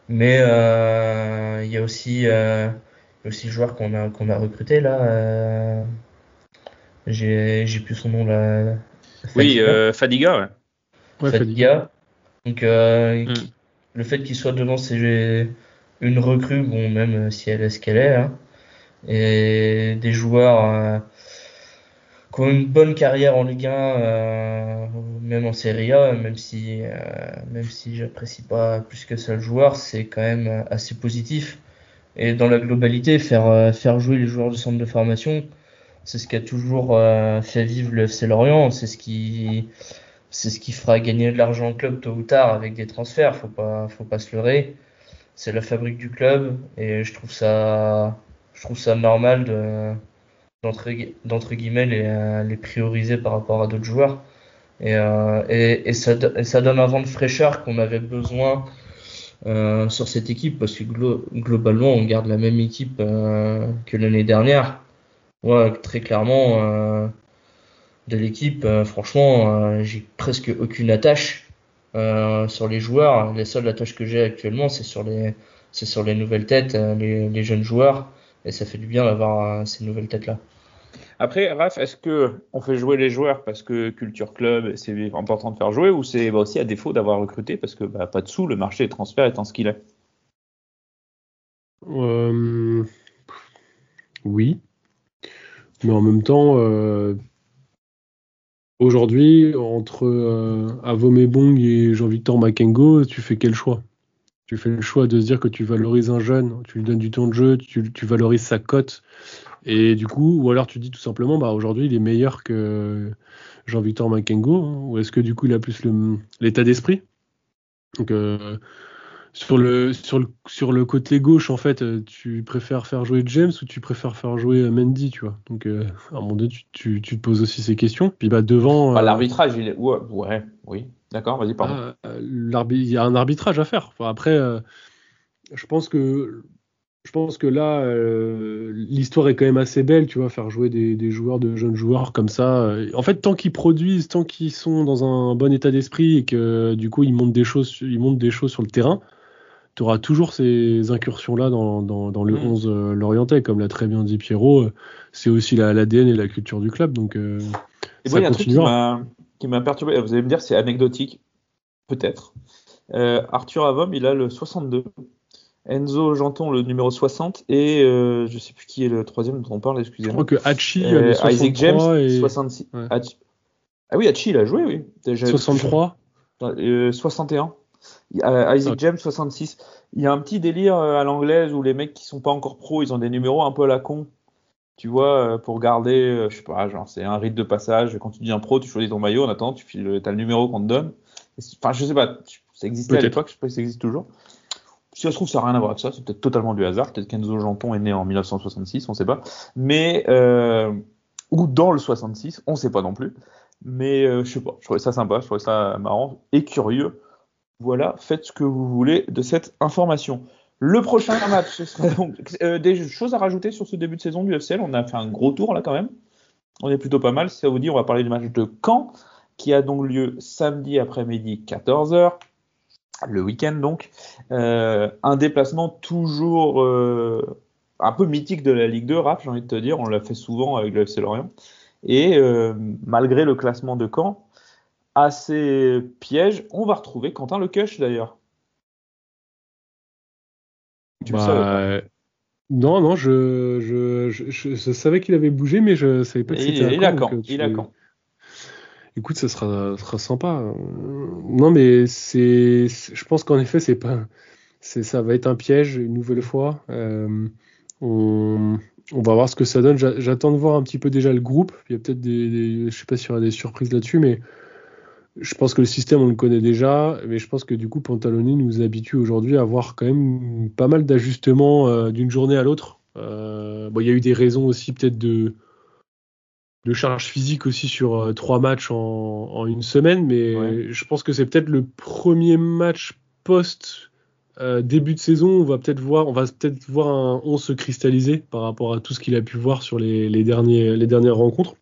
mais il y a aussi le joueur qu'on a recruté là. J'ai plus son nom là. Fadiga. Ouais, Fadiga. Donc le fait qu'il soit devant, c'est une recrue, bon, même si elle est ce qu'elle est, hein, et des joueurs qui ont une bonne carrière en Ligue 1, même en Serie A, même si j'apprécie pas plus que ça le joueur, c'est quand même assez positif. Et dans la globalité, faire jouer les joueurs du centre de formation, c'est ce qui a toujours fait vivre le FC Lorient. C'est ce qui fera gagner de l'argent au club tôt ou tard avec des transferts. Faut pas se leurrer. C'est la fabrique du club, et je trouve ça normal d'entre guillemets les prioriser par rapport à d'autres joueurs. Et ça donne un vent de fraîcheur qu'on avait besoin sur cette équipe, parce que globalement on garde la même équipe que l'année dernière. Ouais, très clairement, de l'équipe, franchement, j'ai presque aucune attache sur les joueurs. Les seules attaches que j'ai actuellement, c'est sur les nouvelles têtes, les jeunes joueurs, et ça fait du bien d'avoir ces nouvelles têtes là. Après, Raph, est-ce que on fait jouer les joueurs parce que culture club, c'est important de faire jouer, ou c'est aussi à défaut d'avoir recruté parce que pas de sous, le marché des transferts étant ce qu'il est? Oui, mais en même temps, aujourd'hui, entre Avomebong et Jean-Victor Makengo, tu fais quel choix? Tu fais le choix de se dire que tu valorises un jeune, tu lui donnes du temps de jeu, tu valorises sa cote, et du coup, ou alors tu dis tout simplement, aujourd'hui il est meilleur que Jean-Victor Makengo, hein, ou est-ce que du coup il a plus l'état d'esprit? Donc sur le côté gauche, en fait, tu préfères faire jouer James ou tu préfères faire jouer Mendy, tu vois? Donc à un moment donné, tu te poses aussi ces questions. Puis devant. L'arbitrage, il est. Ouais, oui. D'accord, vas-y, pardon. Il y a un arbitrage à faire. Enfin, après, je pense que là, l'histoire est quand même assez belle, tu vois, faire jouer des joueurs, de jeunes joueurs comme ça. En fait, tant qu'ils produisent, tant qu'ils sont dans un bon état d'esprit et que du coup ils montent des choses sur le terrain, tu auras toujours ces incursions-là dans le 11 lorientais, comme l'a très bien dit Pierrot. C'est aussi l'ADN et la culture du club, donc ça continuera. Un truc qui m'a perturbé, vous allez me dire c'est anecdotique, peut-être. Arthur Avom, il a le 62. Enzo Janton, le numéro 60, et je sais plus qui est le troisième dont on parle, excusez-moi. Je crois que Hachi a le 63 Isaac James, et... 66. Ouais. Ah oui, Hachi, il a joué, oui. 63 61. Isaac James, 66. Il y a un petit délire à l'anglaise où les mecs qui sont pas encore pros, ils ont des numéros un peu à la con. Tu vois, pour garder, je sais pas, genre c'est un rite de passage. Quand tu deviens pro, tu choisis ton maillot, en attendant, t'as le numéro qu'on te donne. Enfin, je sais pas, ça existait à l'époque, je sais pas si ça existe toujours. Si ça se trouve, ça n'a rien à voir avec ça, c'est peut-être totalement du hasard. Peut-être qu'Enzo Janton est né en 1966, on sait pas. Mais, ou dans le 66, on sait pas non plus. Mais, je sais pas, je trouvais ça sympa, je trouvais ça marrant et curieux. Voilà, faites ce que vous voulez de cette information. Le prochain match, ce serait donc des choses à rajouter sur ce début de saison du FCL. On a fait un gros tour là quand même. On est plutôt pas mal. Si ça vous dit, on va parler du match de Caen, qui a donc lieu samedi après-midi 14h. Le week-end donc, un déplacement toujours un peu mythique de la Ligue 2, Raph, j'ai envie de te dire, on l'a fait souvent avec le FC Lorient, et malgré le classement de Caen, assez piège, on va retrouver Quentin Lecuche d'ailleurs. Tu le savais pas? Non, je savais qu'il avait bougé, mais je savais pas que c'était à Caen. Il a Caen. Écoute, ça sera sympa. Non, mais je pense qu'en effet, ça va être un piège une nouvelle fois. On va voir ce que ça donne. J'attends de voir un petit peu déjà le groupe. Il y a peut-être je sais pas s'il y aura des surprises là-dessus, mais je pense que le système, on le connaît déjà. Mais je pense que du coup, Pantaloni nous habitue aujourd'hui à avoir quand même pas mal d'ajustements d'une journée à l'autre. Il y a eu des raisons aussi peut-être de charge physique aussi sur 3 matchs en une semaine, mais ouais. Je pense que c'est peut-être le premier match post début de saison, on va peut-être voir un 11 se cristalliser par rapport à tout ce qu'il a pu voir sur les dernières rencontres.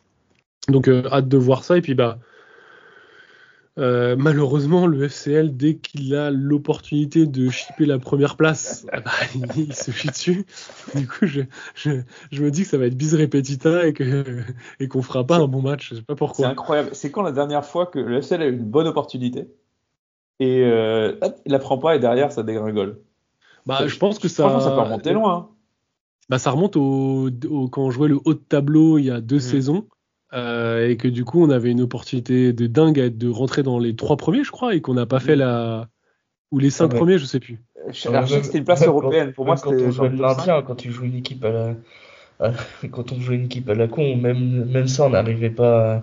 Donc hâte de voir ça. Et puis malheureusement, le FCL, dès qu'il a l'opportunité de chipper la première place, il se chie dessus. Du coup, je me dis que ça va être bis repetita et qu'on fera pas un bon match. Je sais pas pourquoi. C'est incroyable. C'est quand la dernière fois que le FCL a eu une bonne opportunité et il la prend pas et derrière ça dégringole. Je pense que ça peut remonter loin. Ça remonte quand on jouait le haut de tableau il y a 2 saisons. Et que du coup on avait une opportunité de dingue de rentrer dans les 3 premiers, je crois, et qu'on n'a pas fait ou les 5 premiers, je sais plus. C'était une place européenne. Pour moi, quand on jouait le maintien, quand tu joues une équipe quand on jouait une équipe à la con, même ça, on n'arrivait pas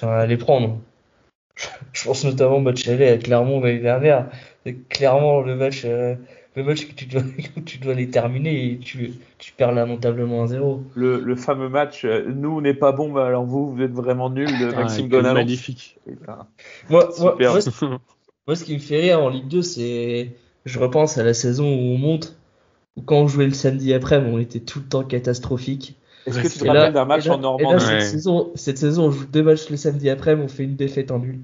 à les prendre. Je pense notamment au match aller à Clermont l'année dernière. C'est clairement le match que tu dois les terminer et tu perds lamentablement 1-0. Le fameux match, nous on n'est pas bon, mais alors vous êtes vraiment nuls, de Maxime Gonalons. Magnifique. Moi, ce qui me fait rire en Ligue 2, c'est, je repense à la saison où on monte, où quand on jouait le samedi après, on était tout le temps catastrophique. Est-ce que tu te rappelles d'un match en Normandie? Cette saison, on joue 2 matchs le samedi après, on fait une défaite en nul.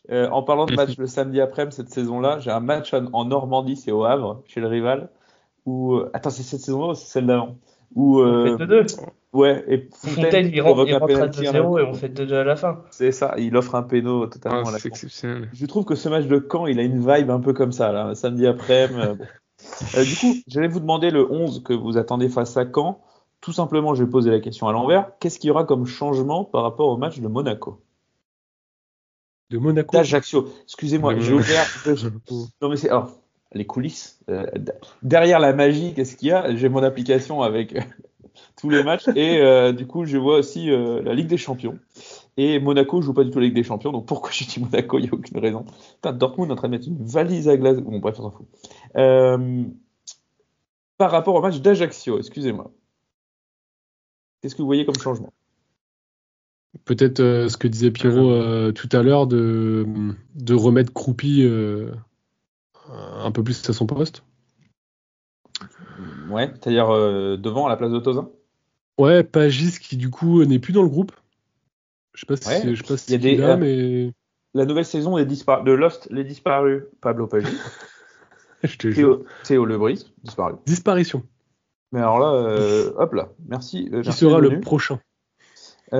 En parlant de match le samedi après-midi, cette saison-là, j'ai un match en Normandie, c'est au Havre, chez le rival. Attends, c'est cette saison-là ou c'est celle d'avant? On fait 2-2. Ouais, et Fontaine il rentre à 2-0 et on fait 2-2 à la fin. C'est ça, il offre un péno totalement à la fin. Exceptionnel. Je trouve que ce match de Caen, il a une vibe un peu comme ça, là, samedi après-midi. Du coup, j'allais vous demander le 11 que vous attendez face à Caen. Tout simplement, je vais poser la question à l'envers. Qu'est-ce qu'il y aura comme changement par rapport au match de Monaco? D'Ajaccio. Excusez-moi, j'ai ouvert. Non, mais c'est. Alors, les coulisses. Derrière la magie, qu'est-ce qu'il y a? J'ai mon application avec tous les matchs. Et du coup, je vois aussi la Ligue des Champions. Et Monaco joue pas du tout la Ligue des Champions. Donc pourquoi j'ai dit Monaco? Il n'y a aucune raison. Putain, Dortmund est en train de mettre une valise à glace. Bon, bref, on s'en fout. Par rapport au match d'Ajaccio, excusez-moi. Qu'est-ce que vous voyez comme changement? Peut-être ce que disait Pierrot tout à l'heure de remettre Croupi un peu plus à son poste. Ouais, c'est-à-dire devant à la place de Tozin. Ouais, Pagis qui du coup n'est plus dans le groupe. Je sais pas si il y a là, mais la nouvelle saison de Lost, les disparus. Pablo Pagis. Je te jure. Théo Lebris, disparu. Disparition. Mais alors là, hop là, merci. Qui sera le prochain? Qui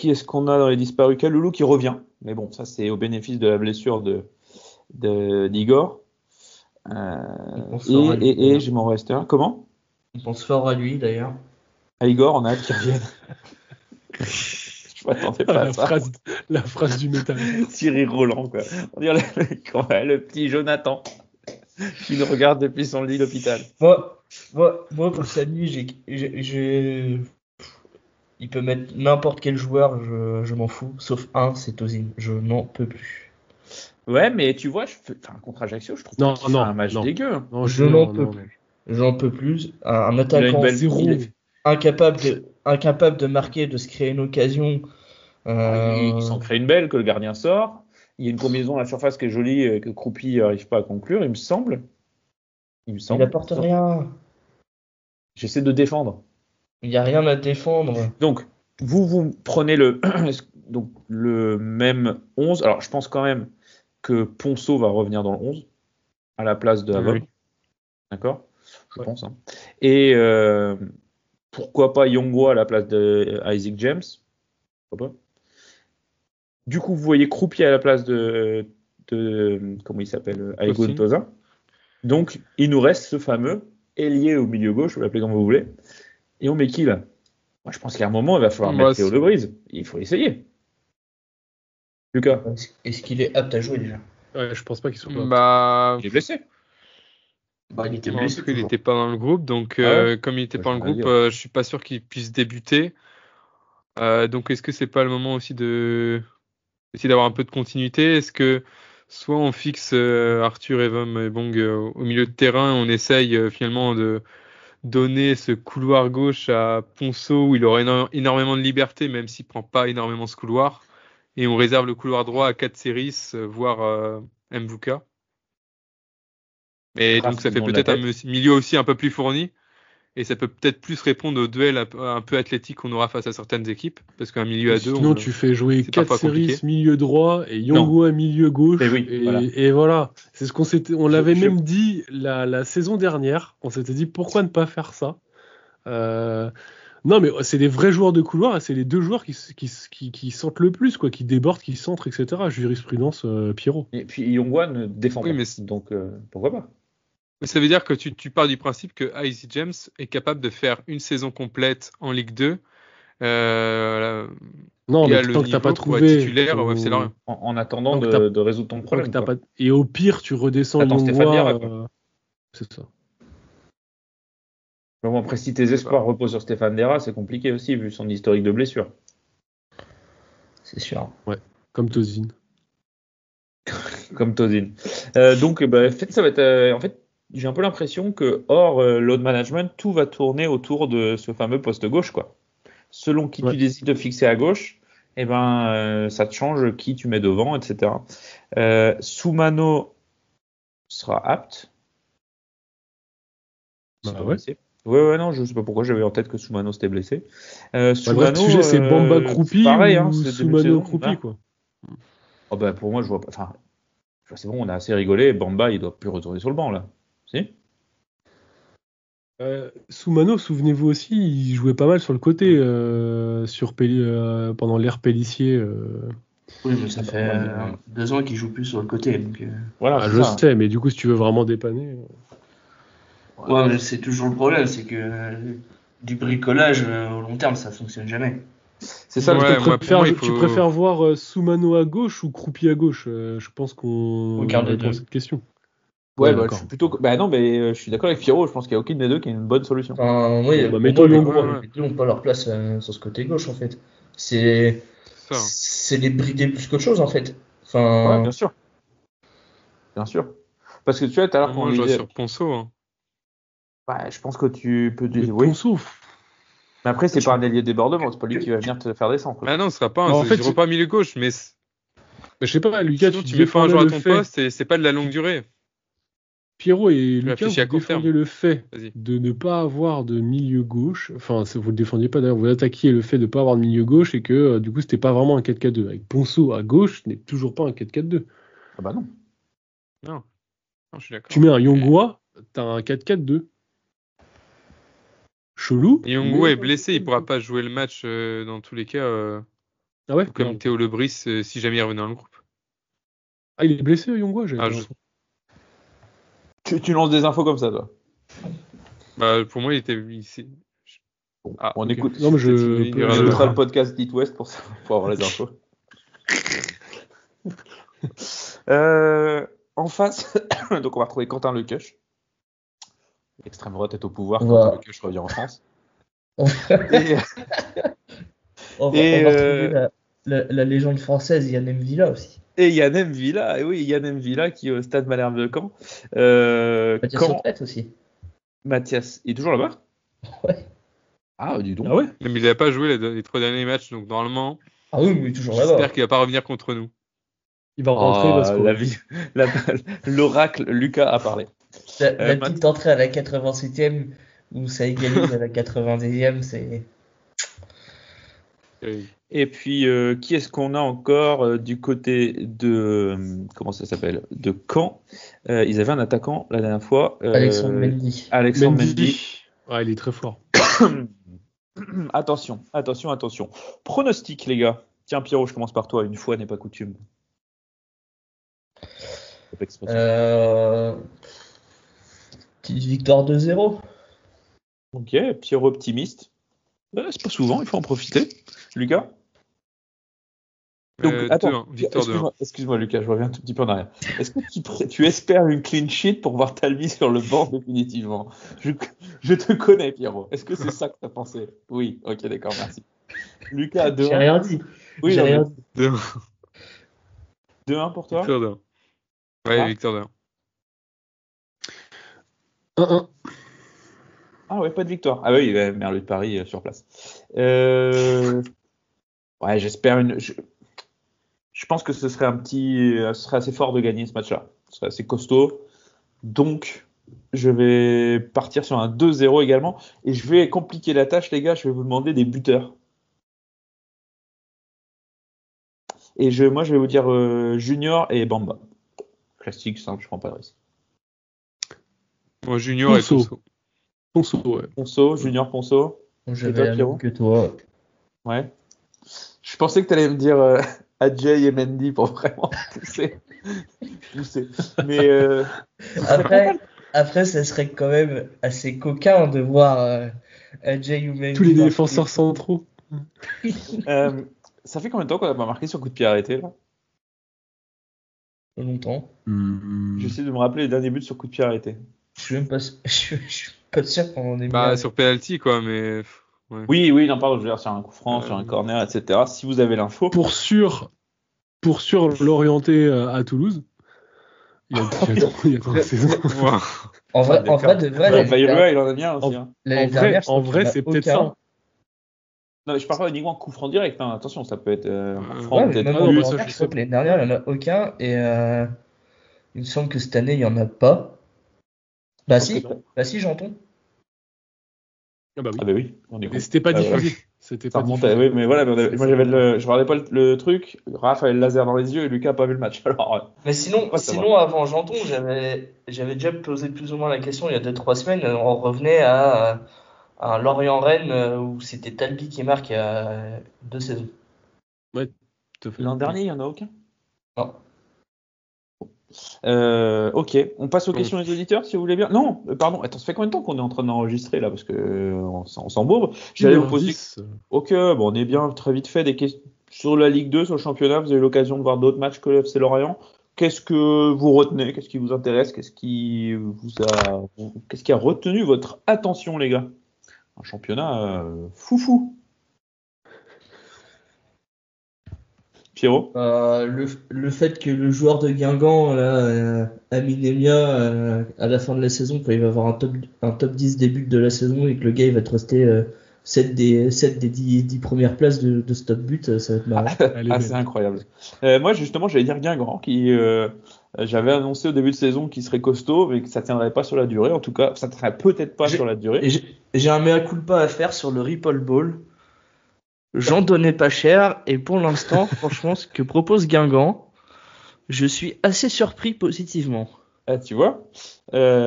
est-ce qu'on a dans les disparus? Kaloulou qui revient, mais bon, ça c'est au bénéfice de la blessure d'Igor. Et je m'en reste un. Comment? On pense fort à lui d'ailleurs. À Igor, on a hâte qu'il revienne. Je m'attendais pas à ça. La phrase du métal. Cyril Roland, quoi. On dirait le petit Jonathan qui nous regarde depuis son lit d'hôpital. Moi, pour sa nuit, il peut mettre n'importe quel joueur, je m'en fous, sauf un, c'est Tozin. Je n'en peux plus. Ouais, mais tu vois, contre Ajaccio, je trouve que c'est un match dégueu. Non, je n'en peux plus. J'en peux plus. Un attaquant incapable de marquer, de se créer une occasion. Il s'en crée une belle que le gardien sort. Il y a une combinaison à la surface qui est jolie que Croupi n'arrive pas à conclure, il me semble. Il n'apporte rien. J'essaie de défendre. Il n'y a rien à défendre. Donc, vous prenez le même 11. Alors, je pense quand même que Ponceau va revenir dans le 11 à la place de Havre. Oui. D'accord? Je pense. Hein. Et pourquoi pas Yongwa à la place de Isaac James? Pourquoi pas? Du coup, vous voyez Croupi à la place de comment il s'appelle? Aïgoun Tozin. Donc, il nous reste ce fameux ailier au milieu gauche, vous l'appelez comme vous voulez. Et on met qui là? Moi, je pense qu'à un moment, il va falloir mettre Théo Lebris. Il faut essayer. Lucas? Est-ce qu'il est apte à jouer déjà? Ouais, je pense pas qu'il soit il est blessé. Il était blessé. Il n'était pas dans le groupe, donc comme il n'était pas dans le groupe, je suis pas sûr qu'il puisse débuter. Donc, est-ce que c'est pas le moment aussi d'essayer d'avoir un peu de continuité? Est-ce que soit on fixe Arthur Ebong au milieu de terrain, on essaye finalement de donner ce couloir gauche à Ponceau où il aura énormément de liberté, même s'il prend pas énormément ce couloir, et on réserve le couloir droit à Katseris, voire Mvuka. Et donc ça fait peut-être un milieu aussi un peu plus fourni. Et ça peut peut-être plus répondre aux duels un peu athlétiques qu'on aura face à certaines équipes. Parce qu'un milieu à deux. Sinon, tu fais jouer 4 séries milieu droit et Yongwa milieu gauche. Et voilà. C'est ce on l'avait même dit la saison dernière. On s'était dit pourquoi ne pas faire ça. Non, mais c'est des vrais joueurs de couloir et c'est les deux joueurs qui sentent le plus, quoi, qui débordent, qui centrent, etc. Jurisprudence Pierrot. Et puis Yongwa ne défend pas. Donc pourquoi pas? Mais ça veut dire que tu pars du principe que Izzy James est capable de faire une saison complète en Ligue 2. Non, mais tant que t'as pas trouvé titulaire au FC Lorient. En attendant de résoudre ton problème. Et au pire, tu redescends Yongwa. C'est ça. Bon, après, si tes espoirs reposent sur Stéphane Dera, c'est compliqué aussi, vu son historique de blessure. C'est sûr. Ouais, comme Tozin. Comme Tozin. Donc, ça va être. En fait, j'ai un peu l'impression que, hors load management, tout va tourner autour de ce fameux poste gauche, quoi. Selon qui tu décides de fixer à gauche, ça te change qui tu mets devant, etc. Soumano sera apte. Ouais, non, je sais pas pourquoi j'avais en tête que Soumano s'était blessé. Soumano, le sujet, c'est Bamba Croupi pareil, ou Soumano Croupi, quoi. Oh, pour moi, je vois pas. Enfin, c'est bon, on a assez rigolé. Bamba, il doit plus retourner sur le banc, là. Si? Soumano, souvenez-vous aussi, il jouait pas mal sur le côté pendant l'ère Pellissier. Oui, mais ça fait 2 ans qu'il joue plus sur le côté. Donc, voilà, je sais, mais du coup, si tu veux vraiment dépanner. Ouais, mais c'est toujours le problème, c'est que du bricolage au long terme, ça fonctionne jamais. C'est ça. Tu préfères voir Soumano à gauche ou Croupi à gauche? Je pense qu'on répond à cette question. Ouais, je suis plutôt. Non, mais je suis d'accord avec Pierrot. Je pense qu'il n'y a aucune des deux qui est une bonne solution. Oui, mettons les deux n'ont pas leur place sur ce côté gauche, en fait. C'est les brider plus qu'autre chose, en fait. Ouais, bien sûr. Bien sûr. Parce que tu vois, tout à l'heure, moi, je reste sur Ponceau. Hein. Ouais, je pense que tu peux dire oui. Ponceau. Mais après, c'est pas un ailier débordement. C'est pas lui qui va venir te faire descendre. Ah non, ce sera pas. Je dirais pas milieu gauche, mais. Je sais pas, Lucas, tu mets pas un joueur à ton poste et c'est pas de la longue durée. Pierrot et Lucas, vous défendiez le fait de ne pas avoir de milieu gauche. Enfin, vous le défendiez pas d'ailleurs. Vous attaquiez le fait de ne pas avoir de milieu gauche et que du coup, c'était pas vraiment un 4-4-2. Avec Ponceau à gauche, ce n'est toujours pas un 4-4-2. Ah bah non. Non, je suis d'accord. Tu mets un Yongwa, t'as un 4-4-2. Chelou. Yongwa est blessé, il pourra pas jouer le match dans tous les cas. Ah ouais. Comme Théo Lebris, si jamais il revenait dans le groupe. Ah, il est blessé, Yongwa. Tu lances des infos comme ça, toi. Pour moi, il était. On écoute. Non, mais je mettrai le podcast d'It West pour avoir les infos. En face, donc on va retrouver Quentin Lecuche. L'extrême droite est au pouvoir. Quentin Lecuche revient en France. On va retrouver la légende française Yann M'Vila aussi. Et Yann M'Vila, Yann M'Vila qui est au stade Malherbe de Caen. Mathias Sautrette aussi. Mathias, il est toujours là-bas? Ouais. Ah, dis donc. Ah ouais? Mais il n'a pas joué les 3 derniers matchs, donc normalement. Ah oui, mais toujours là-bas. J'espère qu'il va pas revenir contre nous. Il va rentrer l'oracle Lucas a parlé. La petite entrée à la 87e où ça égalise à la 90e, c'est. Et puis, qui est-ce qu'on a encore du côté de comment ça s'appelle, de Caen? Ils avaient un attaquant la dernière fois. Alexandre Mendy. Alexandre Mendy. Ouais, il est très fort. Attention. Pronostic, les gars. Tiens, Pierrot, je commence par toi. Une fois n'est pas coutume. Petite victoire 2-0. Ok, Pierrot optimiste. C'est pas souvent, il faut en profiter. Lucas? Donc, attends, excuse-moi Lucas, je reviens un tout petit peu en arrière. Est-ce que tu espères une clean sheet pour voir Talbi sur le banc définitivement? Je te connais, Pierrot. Est-ce que c'est ça que tu as pensé? Oui, ok, d'accord, merci. Lucas, 2-1. J'ai rien dit. Oui, j'ai rien dit. 2-1 pour toi? Victor 2-1. Ouais, Victor 2-1. 1-1. Ah ouais, pas de victoire. Ah oui, Merle de Paris sur place. Ouais, j'espère une. Je Je pense que ce serait assez fort de gagner ce match-là. Ce serait assez costaud. Donc, je vais partir sur un 2-0 également. Et je vais compliquer la tâche, les gars. Je vais vous demander des buteurs. Et moi, je vais vous dire Junior et Bamba. Classique, simple, je prends pas de risque. Moi, Junior et Ponceau. Ponceau, ouais. Ponceau, Junior, Ponceau. J'avais la même que toi. Ouais. Je pensais que tu allais me dire Adjei et Mendy pour vraiment pousser. Mais après, ça serait quand même assez coquin de voir Adjei ou Mendy. Tous les défenseurs centraux. Ça fait combien de temps qu'on n'a pas marqué sur coup de pied arrêté là? Longtemps. J'essaie de me rappeler les derniers buts sur coup de pied arrêté. Je suis même pas sûr qu'on en ait mis. Sur penalty quoi, mais. Ouais. Oui, non, pardon, je veux dire sur un coup franc, sur un corner, etc. Si vous avez l'info. Pour sûr l'orienter à Toulouse. Il y a 3 saisons. En vrai, de vrai. Il en a bien aussi. En vrai, c'est peut-être ça. Non, je parle pas uniquement de coup franc direct. Hein. Attention, ça peut être franc, peut-être plus. Je sais que l'année dernière, il n'y en a aucun. Et il me semble que cette année, il n'y en a pas. Bah si, j'entends. Ah bah oui. Mais c'était pas diffusé. C'était pas diffusé. Oui, mais voilà. Moi, je regardais pas le truc. Raph avait le laser dans les yeux et Lucas a pas vu le match. Alors. Mais sinon, avant Janton, j'avais déjà posé plus ou moins la question il y a 2-3 semaines. On revenait à un Lorient-Rennes où c'était Talbi qui marque il y a 2 saisons. Ouais. L'an dernier, il y en a aucun. Non. Ok, on passe aux questions des auditeurs si vous voulez bien. Non, pardon, attends, ça fait combien de temps qu'on est en train d'enregistrer là parce que on s'embourbe. J'allais vous poser. Ok, bon, on est bien très vite fait des questions sur la Ligue 2, sur le championnat. Vous avez l'occasion de voir d'autres matchs que le FC Lorient. Qu'est-ce que vous retenez? Qu'est-ce qui vous intéresse? Qu'est-ce qui a retenu votre attention, les gars? Un championnat foufou. Pierrot? Le fait que le joueur de Guingamp, là, Amine Emia, à la fin de la saison, quand il va avoir un top 10 des buts de la saison et que le gars il va te rester 7 des 10 premières places de ce top but, ça va être marrant. C'est incroyable. Moi, justement, j'allais dire Guingamp, qui j'avais annoncé au début de saison qu'il serait costaud, mais que ça tiendrait pas sur la durée. En tout cas, ça tiendrait peut-être pas sur la durée. J'ai un mea culpa à faire sur le Ripple Ball. J'en donnais pas cher et pour l'instant, franchement, ce que propose Guingamp, je suis assez surpris positivement. Ah, tu vois,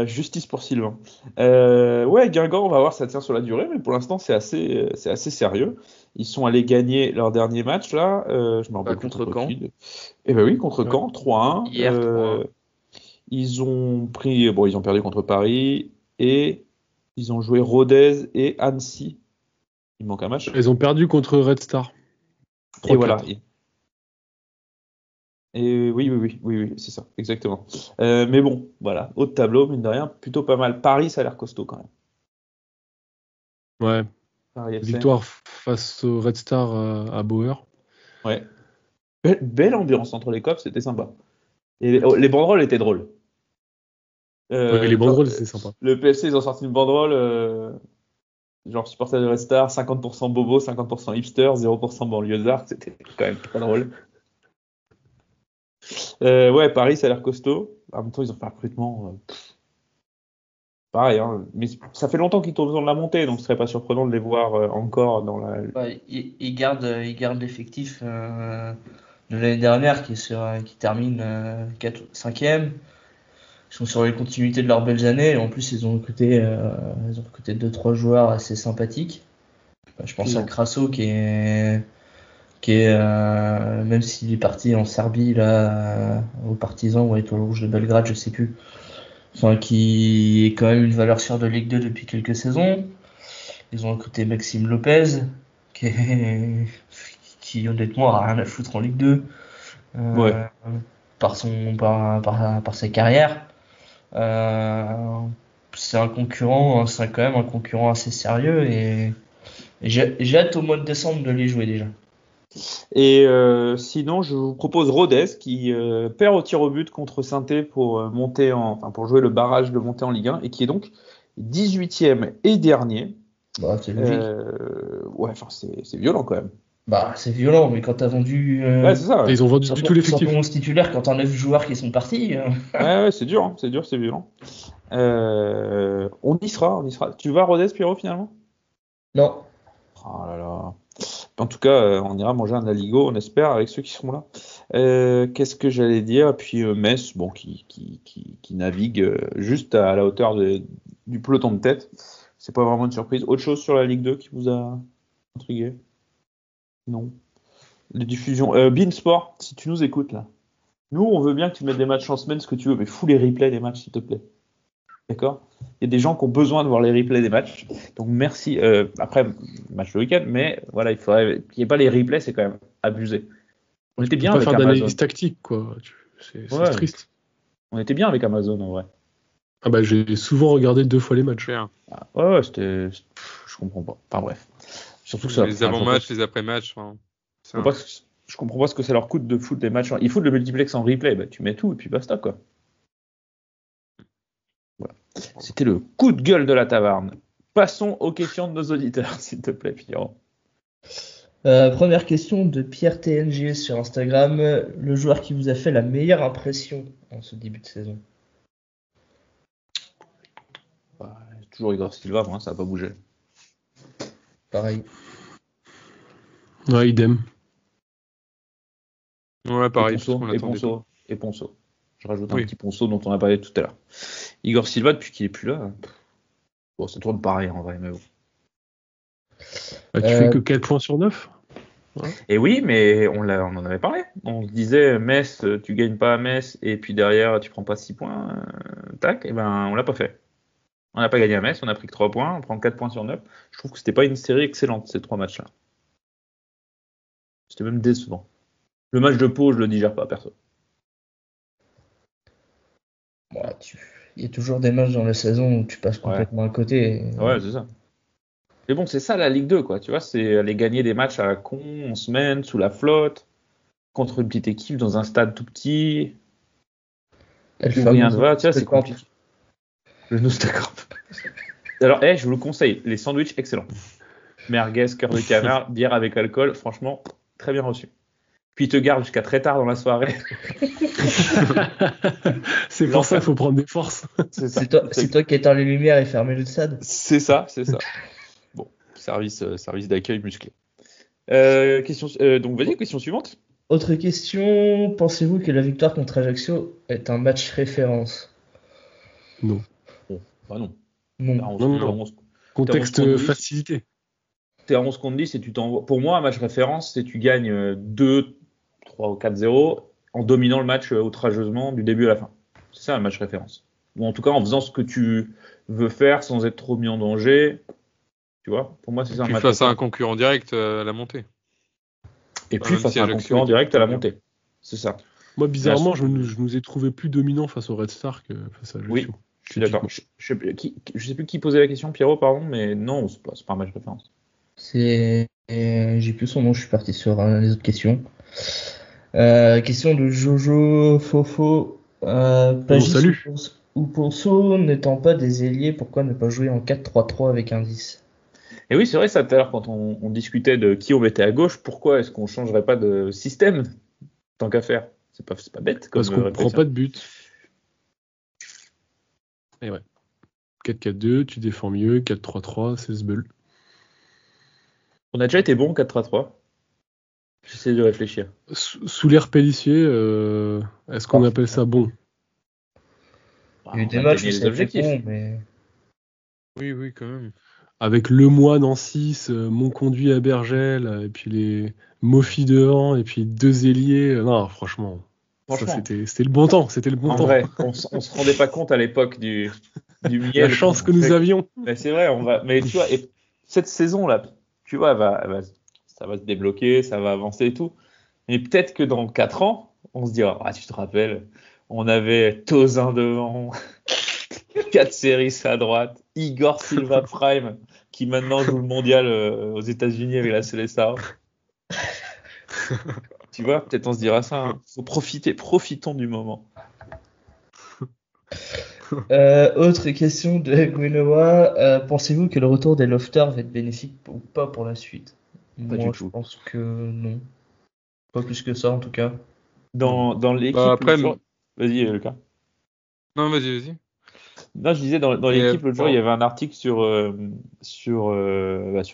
justice pour Sylvain. Ouais, Guingamp, on va voir, ça tient sur la durée, mais pour l'instant, c'est assez sérieux. Ils sont allés gagner leur dernier match là. Je me rappelle contre Caen. Eh ben oui, contre Caen, 3-1. Hier, 3-1. Ils ont perdu contre Paris et ils ont joué Rodez et Annecy. Il manque un match. Ils ont perdu contre Red Star. Et voilà. Et oui, c'est ça, exactement. Mais bon, voilà, haut de tableau, mine de rien, plutôt pas mal. Paris, ça a l'air costaud quand même. Ouais. Victoire face au Red Star à Bauer. Ouais. Belle ambiance entre les cops, c'était sympa. Et les banderoles étaient drôles. Les banderoles, c'est sympa. Le PFC, ils ont sorti une banderole. Genre supporter de Red Star, 50% bobo, 50% hipster, 0% banlieusard, c'était quand même très drôle. Ouais, Paris, ça a l'air costaud. En même temps, ils ont fait un recrutement. Pareil, hein. Mais ça fait longtemps qu'ils tournent dans la montée, donc ce serait pas surprenant de les voir encore dans la. Ouais, ils gardent l'effectif de l'année dernière qui termine 5e. Ils sont sur les continuités de leurs belles années et en plus ils ont recruté 2-3 joueurs assez sympathiques. Je pense à Crasso qui est même s'il est parti en Serbie là aux Partisans ou à Étoile Rouge de Belgrade, je sais plus. Enfin qui est quand même une valeur sûre de Ligue 2 depuis quelques saisons. Ils ont recruté Maxime Lopez qui honnêtement a rien à foutre en Ligue 2. Par sa carrière. C'est un concurrent, c'est quand même un concurrent assez sérieux et j'ai hâte au mois de décembre de les jouer déjà. Et sinon, je vous propose Rodez qui perd au tir au but contre Saint-Étienne pour jouer le barrage de montée en Ligue 1 et qui est donc 18e et dernier. Bah, c'est logique. Ouais, enfin c'est violent quand même. Bah, c'est violent, mais quand t'as vendu. Ouais, c'est ça. Ouais. Ils ont vendu tout l'effectif. Sur ton 11 titulaire, quand t'as 9 joueurs qui sont partis. Ouais, c'est dur, c'est violent. On y sera. Tu vas à Rodez, Pierrot, finalement? Non. Oh là là. En tout cas, on ira manger un Aligo, on espère, avec ceux qui seront là. Qu'est-ce que j'allais dire? Puis Metz, bon, qui navigue juste à la hauteur du peloton de tête. C'est pas vraiment une surprise. Autre chose sur la Ligue 2 qui vous a intrigué? Non. Les diffusions. Beansport, si tu nous écoutes là. Nous, on veut bien que tu mettes des matchs en semaine, ce que tu veux, mais fous les replays des matchs, s'il te plaît. D'accord? Il y a des gens qui ont besoin de voir les replays des matchs. Donc merci. Après, match le week-end, mais voilà, il faudrait qu'il n'y ait pas les replays, c'est quand même abusé. On était bien avec Amazon. Faire d'analyse Amazon. Tactique, quoi. C'est triste. On était bien avec Amazon, en vrai. Ah bah, j'ai souvent regardé 2 fois les matchs. Ouais, c'était. Je comprends pas. Enfin bref. Surtout que ça. Les avant-matchs, les après-matchs. Je comprends pas ce que ça leur coûte de foutre des matchs. Ils foutent le multiplex en replay. Bah, tu mets tout et puis basta, quoi. Voilà. C'était le coup de gueule de la taverne. Passons aux questions de nos auditeurs, s'il te plaît, Pierrot. Première question de Pierre TNG sur Instagram. Le joueur qui vous a fait la meilleure impression en ce début de saison? Toujours Igor Silva, moi, ça n'a pas bougé. Pareil. Ouais, idem. Ouais, pareil. Et Ponceau. Je rajoute un petit Ponceau dont on a parlé tout à l'heure. Igor Silva, depuis qu'il est plus là, bon, ça tourne pareil en vrai, mais bon. Bah, tu fais que 4 points sur 9. Ouais. Et oui, mais on en avait parlé. On se disait, Metz, tu gagnes pas à Metz, et puis derrière, tu prends pas 6 points, tac, et ben, on l'a pas fait. On n'a pas gagné à Metz, on a pris que 3 points, on prend 4 points sur 9. Je trouve que c'était pas une série excellente, ces 3 matchs-là. C'était même décevant. Le match de Pau, je le digère pas, perso. Ouais, il y a toujours des matchs dans la saison où tu passes complètement à côté. Ouais, c'est ça. Mais bon, c'est ça la Ligue 2, quoi. Tu vois, c'est aller gagner des matchs à la con, en semaine, sous la flotte, contre une petite équipe dans un stade tout petit. Rien ne va, tu vois, c'est compliqué. Le Nostacorp. Alors, je vous le conseille, les sandwichs excellents. Merguez, cœur de canard, bière avec alcool, franchement, très bien reçu. Puis il te garde jusqu'à très tard dans la soirée. C'est pour ça qu'il faut prendre des forces. C'est toi qui éteins les lumières et fermer le stade. C'est ça. Bon, service d'accueil musclé. Donc vas-y, question suivante. Autre question, pensez-vous que la victoire contre Ajaccio est un match référence? Non. Non. Non. Contexte facilité. T'es à 11 contre 10 et tu t'envoies. Pour moi, un match référence, c'est tu gagnes 2, 3 ou 4-0 en dominant le match outrageusement du début à la fin. C'est ça un match référence. Ou en tout cas en faisant ce que tu veux faire sans être trop mis en danger. Tu vois, pour moi, c'est ça un match. Face à un concurrent direct à la montée. Et puis face à un concurrent direct à la montée. C'est ça. Moi, bizarrement, je nous ai trouvé plus dominants face au Red Star que face à Ajaccio. Oui, je suis d'accord. Je sais plus qui posait la question, Pierrot, pardon, mais non, c'est pas un match référence. J'ai plus son nom, je suis parti sur les autres questions. Question de Jojo Fofo. Salut. Ou Ponceau n'étant pas des ailiers, pourquoi ne pas jouer en 4-3-3 avec un 10? Et oui, c'est vrai, ça tout à l'heure, quand on discutait de qui on mettait à gauche, pourquoi est-ce qu'on changerait pas de système tant qu'à faire? C'est pas bête. Parce qu'on prend pas de but. Et ouais. 4-4-2, tu défends mieux. 4-3-3, c'est ce bull. On a déjà été bon 4-3-3. J'essaie de réfléchir. Sous l'ère Pellissier, est-ce qu'on appelle ça bon? Il y a eu des matchs où c'était bon, mais... Oui, quand même. Avec Lemoine en 6, Monconduit à Bergel, et puis les Mofi devant, et puis 2 ailiers. Non, franchement ça, c'était le bon temps. C'était le bon temps. Vrai, on se rendait pas compte à l'époque du miel. La chance que nous avions. Mais c'est vrai, mais tu vois, et cette saison-là, tu vois, ça va se débloquer, ça va avancer et tout. Mais peut-être que dans 4 ans, on se dira, tu te rappelles, on avait Tozin devant, 4 séries à droite, Igor Silva Prime, qui maintenant joue le mondial aux États-Unis avec la Célesta. Tu vois, peut-être on se dira ça. Hein. Faut profitons du moment. Autre question de Gwenoa. Pensez-vous que le retour des lofters va être bénéfique ou pas pour la suite? Moi, je pense que non. Pas plus que ça, en tout cas. Dans l'équipe... après, vas-y, Lucas. Non, vas-y. Non, je disais, dans l'équipe, l'autre jour, il y avait un article sur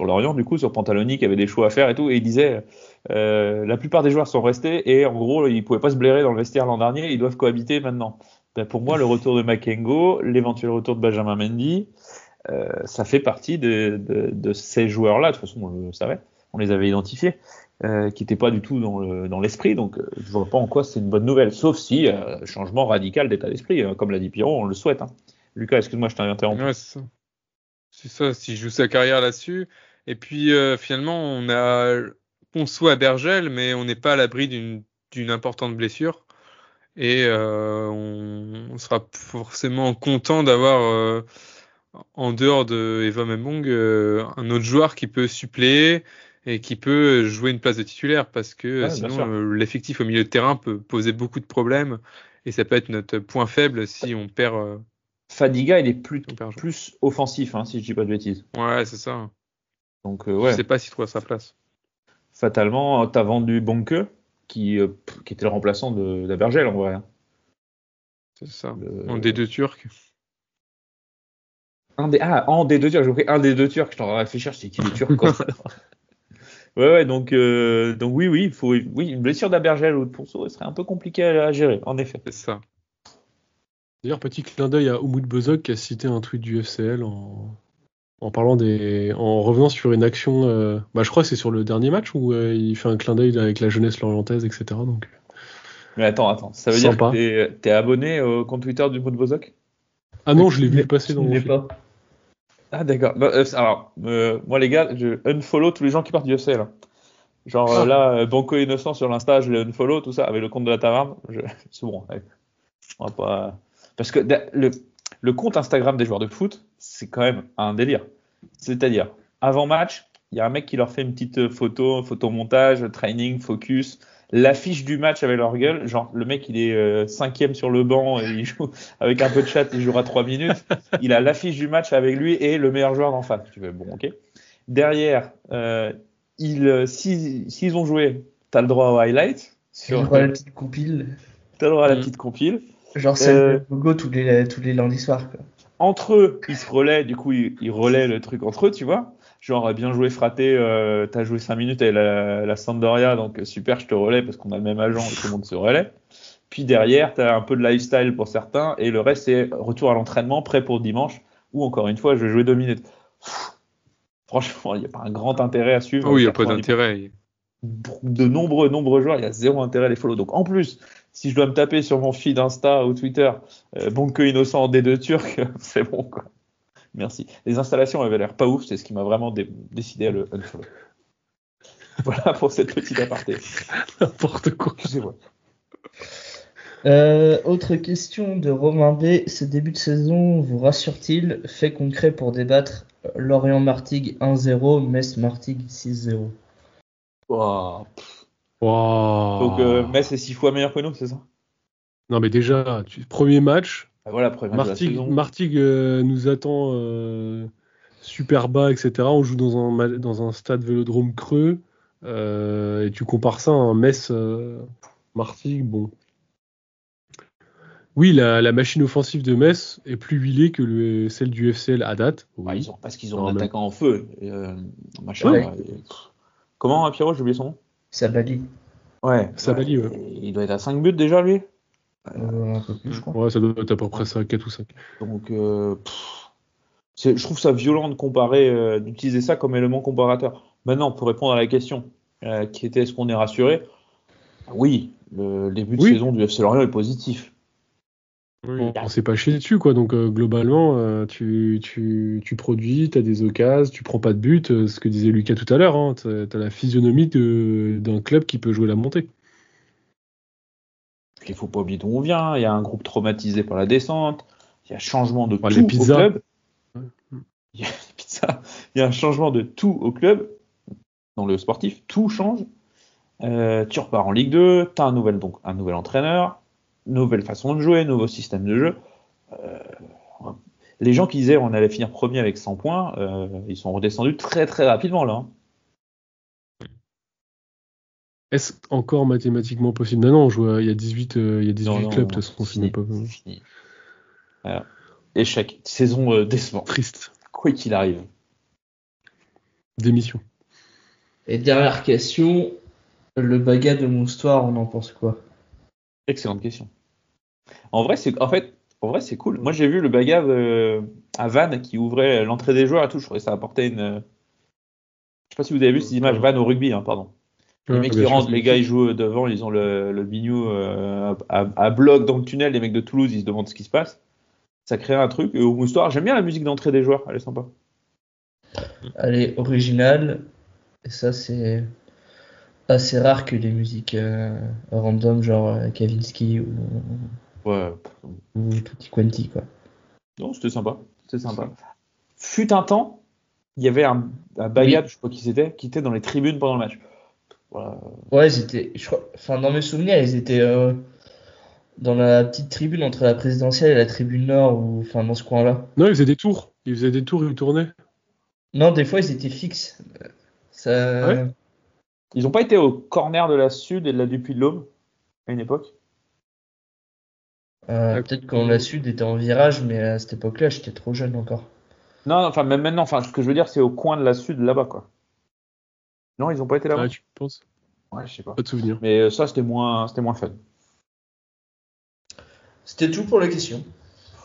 Lorient, du coup, sur Pantaloni, qui avait des choix à faire et tout, et il disait, la plupart des joueurs sont restés, et en gros, ils pouvaient pas se blairer dans le vestiaire l'an dernier, ils doivent cohabiter maintenant. Ben, pour moi, le retour de Makengo, l'éventuel retour de Benjamin Mendy, ça fait partie de ces joueurs-là, de toute façon, on le savait, on les avait identifiés, qui n'étaient pas du tout dans l'esprit, donc je vois pas en quoi c'est une bonne nouvelle, sauf si changement radical d'état d'esprit, comme l'a dit Pierrot, on le souhaite. Hein. Lucas, excuse-moi, je t'ai interrompu. Ouais, c'est ça, s'il joue sa carrière là-dessus. Et puis finalement, on a Ponceau à Bergel, mais on n'est pas à l'abri d'une importante blessure. Et on sera forcément content d'avoir, en dehors de Eva Membong, un autre joueur qui peut suppléer et qui peut jouer une place de titulaire, parce que sinon l'effectif au milieu de terrain peut poser beaucoup de problèmes et ça peut être notre point faible si on perd. Fadiga, il est plus offensif, hein, si je dis pas de bêtises. Ouais, c'est ça. Donc, Je sais pas s'il trouve sa place. Fatalement, t'as vendu Bonke, qui était le remplaçant d'Abergel, en vrai. C'est ça. En D2 turc. En D2 turc, j'ai compris un des deux turcs. Je t'en réfléchir, c'est qui les turcs, quoi. Ouais, donc oui, une blessure d'Abergel ou de Ponceau, ce serait un peu compliqué à gérer, en effet. C'est ça. D'ailleurs, petit clin d'œil à Umut Bozok qui a cité un tweet du FCL en parlant en revenant sur une action. Je crois que c'est sur le dernier match où il fait un clin d'œil avec la jeunesse lorientaise, etc. Donc. Mais attends, ça veut dire que t'es abonné au compte Twitter du Umut Bozok ? Ah non, je l'ai vu passer dans mon feed. Pas. Ah d'accord. Moi les gars, je unfollow tous les gens qui partent du FCL. Hein. Genre là, Banco Innocent sur l'Insta, je l'ai unfollow, tout ça, avec le compte de la taverne. C'est bon. On va pas. Parce que le compte Instagram des joueurs de foot, c'est quand même un délire. C'est-à-dire, avant match, il y a un mec qui leur fait une petite photomontage, training, focus, l'affiche du match avec leur gueule. Genre, le mec, il est 5e sur le banc et il joue avec un peu de chat, il jouera 3 minutes. Il a l'affiche du match avec lui et le meilleur joueur d'en face. Tu fais, bon, ok. Derrière, s'ils ont joué, t'as le droit au highlight. T'as le droit à la petite compile. T'as le droit à la petite compile. Genre c'est logo tous les lundis soirs, quoi. Entre eux, ils se relaient, du coup, ils relaient le truc entre eux, tu vois. Genre, bien joué, fraté, t'as joué 5 minutes avec la Sampdoria, donc super, je te relais parce qu'on a le même agent et tout le monde se relaie. Puis derrière, t'as un peu de lifestyle pour certains et le reste, c'est retour à l'entraînement, prêt pour dimanche, ou encore une fois, je vais jouer 2 minutes. Franchement, il n'y a pas un grand intérêt à suivre. Oui, il n'y a pas d'intérêt. De nombreux joueurs, il y a zéro intérêt à les follow. Donc en plus, si je dois me taper sur mon feed Insta ou Twitter, Bonke Innocent en D2 turc, c'est bon, quoi. Merci. Les installations avaient l'air pas ouf, c'est ce qui m'a vraiment décidé à le unfollow. Voilà pour cette petite aparté. N'importe quoi. Excusez-moi. Autre question de Romain B. Ce début de saison vous rassure-t-il? Fait concret pour débattre. Lorient-Martigues 1-0, Metz-Martigues 6-0. Wow. Donc Metz est 6 fois meilleur que nous, c'est ça? Non mais déjà, premier match. Voilà, premier match de la saison. Martigues nous attend super bas, etc. On joue dans un stade Vélodrome creux. Et tu compares ça à un Metz-Martigues, bon. Oui, la machine offensive de Metz est plus huilée que celle du FCL à date. Oui. Parce qu'ils ont un attaquant en feu. Comment, Pierrot, j'ai oublié son nom? Sabali. Ouais. Sabali, ouais. Il doit être à 5 buts déjà, lui. Un peu plus, je crois. Ouais, ça doit être à peu près ça, 4 ou 5. Donc, je trouve ça violent de comparer, d'utiliser ça comme élément comparateur. Maintenant, pour répondre à la question, qui était est-ce qu'on est rassuré? Oui, le début de saison du FC Lorient est positif. Oui, on s'est pas chié dessus, quoi. Donc globalement, tu produis, tu as des occasions, tu prends pas de but. Ce que disait Lucas tout à l'heure, hein, tu as la physionomie d'un club qui peut jouer la montée. Il faut pas oublier d'où on vient. Il y a un groupe traumatisé par la descente. Il y a changement de tout au club. Il y a un changement de tout au club. Dans le sportif, tout change. Tu repars en Ligue 2, tu as un nouvel entraîneur. Nouvelle façon de jouer, nouveau système de jeu. Les gens qui disaient on allait finir premier avec 100 points, ils sont redescendus très très rapidement là. est-ce encore mathématiquement possible? Non, il y a 18 clubs, de toute façon, fini. Alors, échec. Saison décevante. Triste. Quoi qu'il arrive. Démission. Et dernière question, le baga de Moustoir, on en pense quoi? Excellente question. En vrai, c'est cool. Moi, j'ai vu le baga à Vannes qui ouvrait l'entrée des joueurs et tout. Je trouvais que ça apportait une. Je sais pas si vous avez vu ces images Vannes au rugby, pardon. Les mecs qui rentrent, les gars, ils jouent devant, ils ont le bignou à bloc dans le tunnel. Les mecs de Toulouse, ils se demandent ce qui se passe. Ça crée un truc. Et au Moustoir, j'aime bien la musique d'entrée des joueurs. Elle est sympa. Elle est originale. Et ça, c'est assez rare que les musiques random, genre Kavinsky ou Tutti Quanti, quoi. Non, c'était sympa. Fut un temps, il y avait un bagad, je sais pas qui c'était, qui était dans les tribunes pendant le match. Voilà. Ouais, dans mes souvenirs, ils étaient dans la petite tribune entre la présidentielle et la tribune nord, ou dans ce coin-là. Non, ils faisaient des tours, ils tournaient. Non, des fois, ils étaient fixes. Ouais. Ils n'ont pas été au corner de la Sud et de la Dupuy-de-l'Aube à une époque? Peut-être quand la Sud était en virage, mais à cette époque-là, j'étais trop jeune encore. Non, même maintenant, ce que je veux dire, c'est au coin de la Sud, là-bas, quoi. Non, ils n'ont pas été là-bas? Ah, tu penses? Ouais, je sais pas. Pas de souvenir. Mais ça, c'était moins fun. C'était tout pour la question.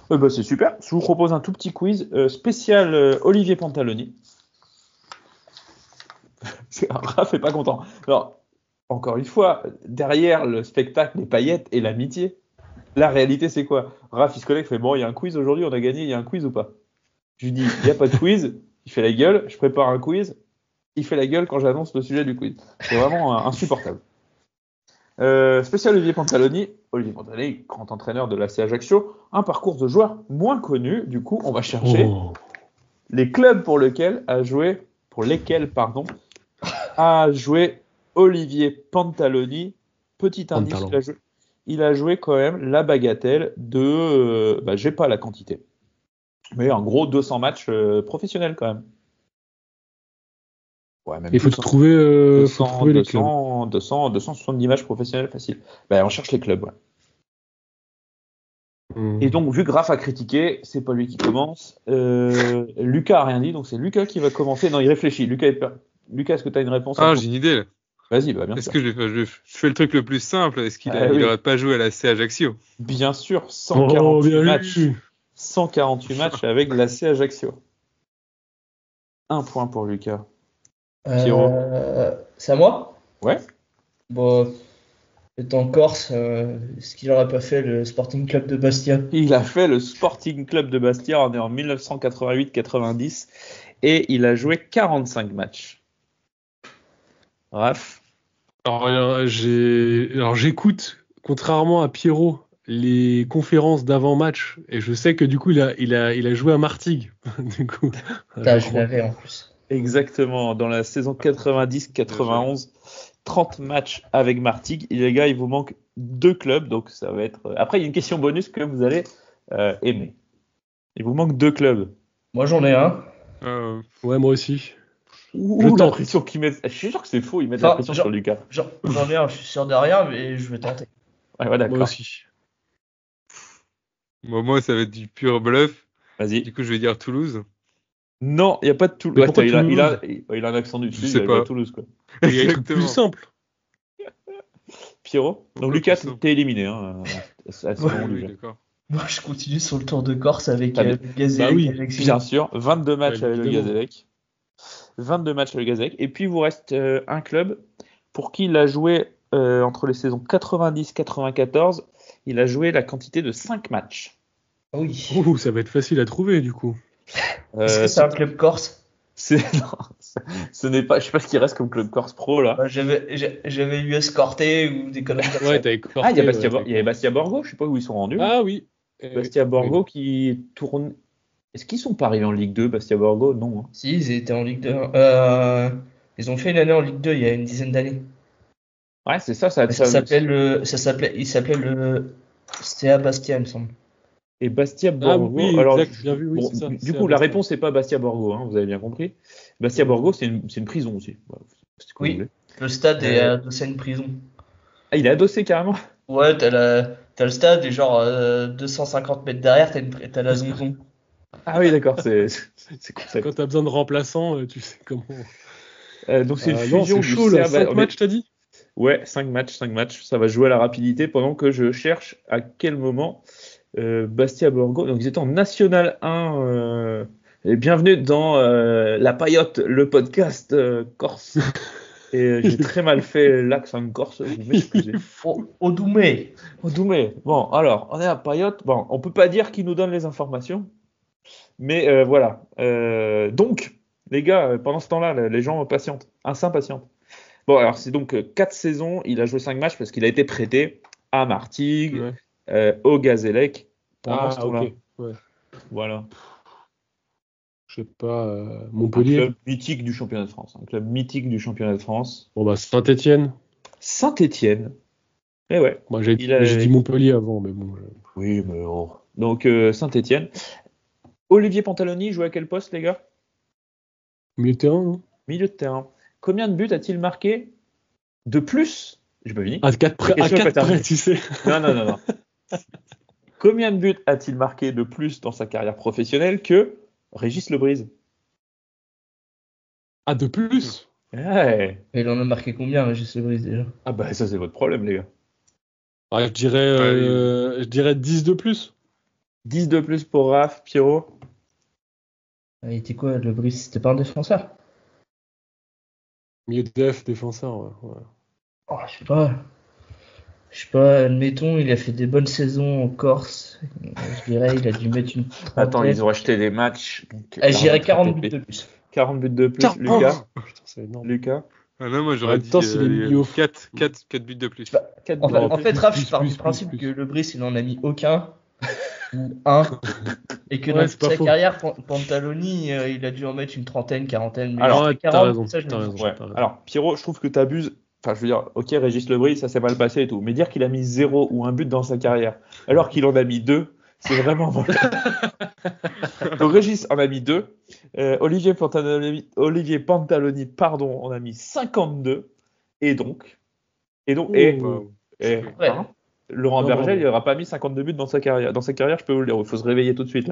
C'est super. Je vous propose un tout petit quiz spécial Olivier Pantaloni. Raph est pas content. Alors, encore une fois, derrière le spectacle, les paillettes et l'amitié, la réalité, c'est quoi? Raph, il se connecte, fait bon, il y a un quiz aujourd'hui, on a gagné, il y a un quiz ou pas? Je lui dis, il n'y a pas de quiz, il fait la gueule, je prépare un quiz, il fait la gueule quand j'annonce le sujet du quiz. C'est vraiment insupportable. Spécial Olivier Pantaloni, grand entraîneur de l'AC Ajaccio, un parcours de joueur moins connu, du coup, on va chercher les clubs pour lesquels a joué Olivier Pantaloni. Petit indice, il a joué quand même la bagatelle de, j'ai pas la quantité, mais en gros 200 matchs professionnels quand même. Ouais, même il faut trouver les clubs. 270 matchs professionnels facile. On cherche les clubs, ouais. Et donc, vu que Raph a critiqué, c'est pas lui qui commence. Lucas a rien dit, donc c'est Lucas qui va commencer. Non, il réfléchit. Lucas, est-ce que tu as une réponse? Ah, j'ai une idée là. Vas-y, bien sûr. Est-ce que je fais le truc le plus simple? Est-ce qu'il n'aurait pas joué à l'AC Ajaccio? Bien sûr, 148 matchs. 148 matchs avec l'AC Ajaccio. 1 point pour Lucas. Pierrot. C'est à moi? Ouais. Bon, étant Corse, est-ce qu'il n'aurait pas fait le Sporting Club de Bastia? Il a fait le Sporting Club de Bastia, on est en 1988-90 et il a joué 45 matchs. Raph. Alors j'écoute, contrairement à Pierrot, les conférences d'avant-match et je sais que du coup il a joué à Martigues. Du coup, je l'avais en plus. Exactement, dans la saison 90-91, 30 matchs avec Martigues. Et les gars, il vous manque 2 clubs, donc ça va être. Après, il y a une question bonus que vous allez aimer. Il vous manque 2 clubs. Moi, j'en ai un. Ouais, moi aussi. La pression qu'ils mettent. Je suis sûr que c'est faux, ils mettent la pression sur Lucas. J'en ai un, je suis sûr de rien, mais je vais tenter. Ouais, d'accord. Moi aussi. Moi, ça va être du pur bluff. Vas-y. Du coup, je vais dire Toulouse. Non, il n'y a pas de Toulouse. Ouais, il a un accent du sud, il pas Toulouse, quoi. Il y a un truc plus simple. Pierrot. Donc Lucas, t'es éliminé. D'accord. Moi, je continue sur le Tour de Corse avec le Gazélec. Bah oui, bien sûr. 22 matchs avec le Gazélec. 22 matchs avec le Gazélec. Et puis, il vous reste un club pour qui il a joué entre les saisons 90-94. Il a joué la quantité de 5 matchs. Oui. Ça va être facile à trouver, du coup. Est-ce que c'est un club corse? Ce n'est pas. Je sais pas ce qui reste comme club corse pro là. J'avais eu escorté ou des conneries comme ça. Ouais, t'as escorté. Ah, il y avait Bastia Borgo. Je sais pas où ils sont rendus. Ah oui. Bastia Borgo qui tourne. Est-ce qu'ils sont pas arrivés en Ligue 2, Bastia Borgo? Non. Hein. Si, ils étaient en Ligue 2. Ils ont fait une année en Ligue 2 il y a une dizaine d'années. Ouais, c'est ça. Il s'appelait le Stea Bastia, il me semble. Et Bastia Borgo. Ah oui, alors, exact, bien vu, oui, c'est ça. Du coup, la réponse c'est pas Bastia Borgo, hein, vous avez bien compris. Bastia Borgo, c'est une prison aussi. Voilà, oui. Le stade est adossé à une prison. Ah, il est adossé carrément? Ouais, t'as le stade et genre 250 mètres derrière, t'as la zonzon. Ah oui, d'accord, c'est concept. Quand t'as besoin de remplaçants, tu sais comment. Donc c'est une fusion c'est chaud, là. 5 matchs, t'as dit? Ouais, 5 matchs. Ça va jouer à la rapidité pendant que je cherche à quel moment Bastia Borgo. Donc ils étaient en National 1. Et bienvenue dans La Paillote, le podcast corse. Et j'ai très mal fait l'accent corse, vous m'excusez. Odoumé. Bon, alors, on est à Paillote. Bon, on peut pas dire qui nous donne les informations. Mais voilà. Donc, les gars, pendant ce temps-là, les gens s'impatientent. Bon, alors c'est donc 4 saisons. Il a joué 5 matchs parce qu'il a été prêté à Martigues, au Gazélec pendant ce temps-là. Okay. Ouais. Voilà. Je sais pas, Montpellier. Un club mythique du championnat de France. Bon, bah, Saint-Étienne. Eh ouais. Moi, j'ai dit Montpellier avant, mais bon. Oui, mais oh. Donc, Saint-Étienne. Olivier Pantaloni joue à quel poste, les gars? Milieu de terrain, non? Milieu de terrain. Combien de buts a-t-il marqué de plus? J'ai pas fini. À 4 près, tu sais. Non. Combien de buts a-t-il marqué de plus dans sa carrière professionnelle que Régis Lebrise? Ah, de plus? Ouais. Et il en a marqué combien, Régis Lebrise, déjà? Ah bah ça, c'est votre problème, les gars. Ah, je dirais 10 de plus. 10 de plus pour Raph, Pierrot. Il était quoi, Lebrise? C'était pas un défenseur? Milieu de défenseur, ouais. Oh, je sais pas, admettons, il a fait des bonnes saisons en Corse. Je dirais, il a dû mettre une trentaine. Attends, ils ont acheté des matchs. Je dirais 40 buts de plus. 40 buts de plus, Lucas. Putain, c'est énorme. Lucas. Ah non, moi j'aurais dit 4 buts de plus. Bah, en fait, Raph, je pars du principe que Lebrise, il en a mis aucun. Ou un. Et que dans sa carrière, Pantaloni, il a dû en mettre une trentaine, quarantaine. Mais alors, t'as raison. Alors, Pierrot, je trouve que t'abuses. Enfin, je veux dire, ok, Régis Lebrise, ça s'est mal passé et tout. Mais dire qu'il a mis 0 ou un but dans sa carrière, alors qu'il en a mis 2, c'est vraiment bon. Donc, Régis en a mis 2. Olivier Pantaloni, en a mis 52. Et donc, Laurent Berger, il n'aura pas mis 52 buts dans sa carrière. Dans sa carrière, je peux vous le dire, il faut se réveiller tout de suite.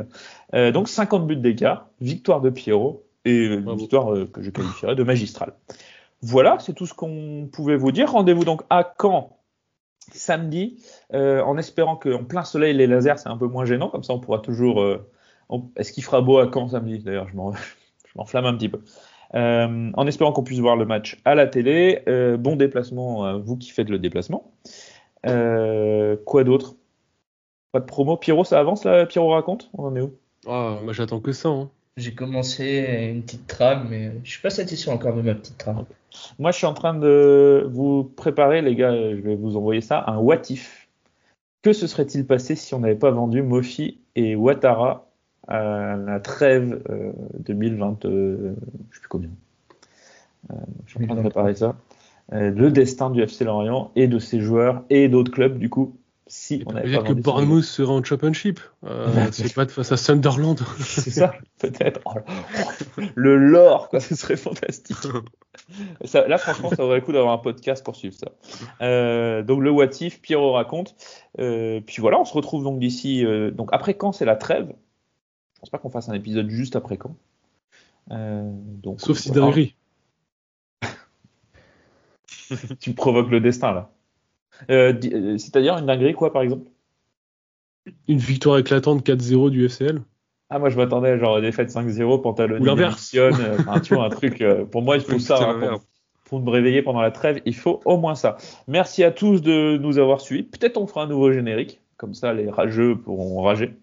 Là. Donc 50 buts d'écart, victoire de Pierrot et une victoire que je qualifierais de magistrale. Voilà, c'est tout ce qu'on pouvait vous dire. Rendez-vous donc à Caen samedi, en espérant qu'en plein soleil, les lasers, c'est un peu moins gênant. Comme ça, on pourra toujours... Est-ce qu'il fera beau à Caen samedi? D'ailleurs, je m'enflamme un petit peu. En espérant qu'on puisse voir le match à la télé. Bon déplacement, vous qui faites le déplacement. Quoi d'autre? Pas de promo. Pierrot, ça avance là? Pierrot raconte? On en est où? Moi j'attends que ça. J'ai commencé une petite trame, mais je suis pas satisfait encore de ma petite trame. Moi je suis en train de vous préparer, les gars, je vais vous envoyer ça, un what if. Que se serait-il passé si on n'avait pas vendu Mofi et Ouattara à la trêve 2020, je sais plus combien. Je suis en train de préparer ça. Le destin du FC Lorient et de ses joueurs et d'autres clubs du coup si on avait pas que Bournemouth serait en Championship c'est pas de face à Sunderland. C'est ça peut-être. Le lore quoi, ce serait fantastique. Ça, là franchement ça aurait le coup d'avoir un podcast pour suivre ça. Donc le what if, Pierrot raconte, puis voilà, on se retrouve donc d'ici donc après Caen c'est la trêve. Je pense pas qu'on fasse un épisode juste après Caen. Donc sauf si dinguerie. Tu provoques le destin là. C'est-à-dire une dinguerie quoi par exemple? Une victoire éclatante 4-0 du FCL. Ah moi je m'attendais à genre défaite 5-0, Pantaloni ou l'inverse. Tu vois un truc pour moi il faut ça pour me réveiller pendant la trêve, il faut au moins ça. Merci à tous de nous avoir suivis. Peut-être on fera un nouveau générique comme ça les rageux pourront rager.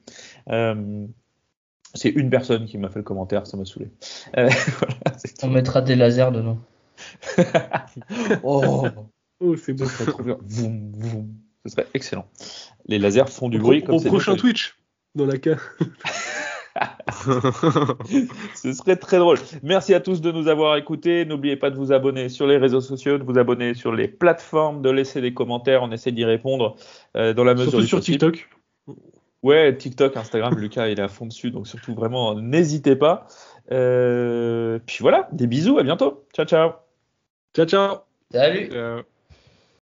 C'est une personne qui m'a fait le commentaire, ça m'a saoulé. Voilà, on mettra des lasers dedans. Oh, c'est beau, ça serait trop bien. Vroom, vroom. Ce serait excellent. Les lasers font du bruit comme au prochain Twitch dans la cage. Ce serait très drôle. Merci à tous de nous avoir écoutés. N'oubliez pas de vous abonner sur les réseaux sociaux, de vous abonner sur les plateformes, de laisser des commentaires. On essaie d'y répondre dans la mesure surtout du sur possible. TikTok. Ouais, TikTok, Instagram, Lucas, il est à fond dessus. Donc surtout, vraiment, n'hésitez pas. Puis voilà, des bisous, à bientôt. Ciao, ciao. Ciao, ciao. Salut. Ciao.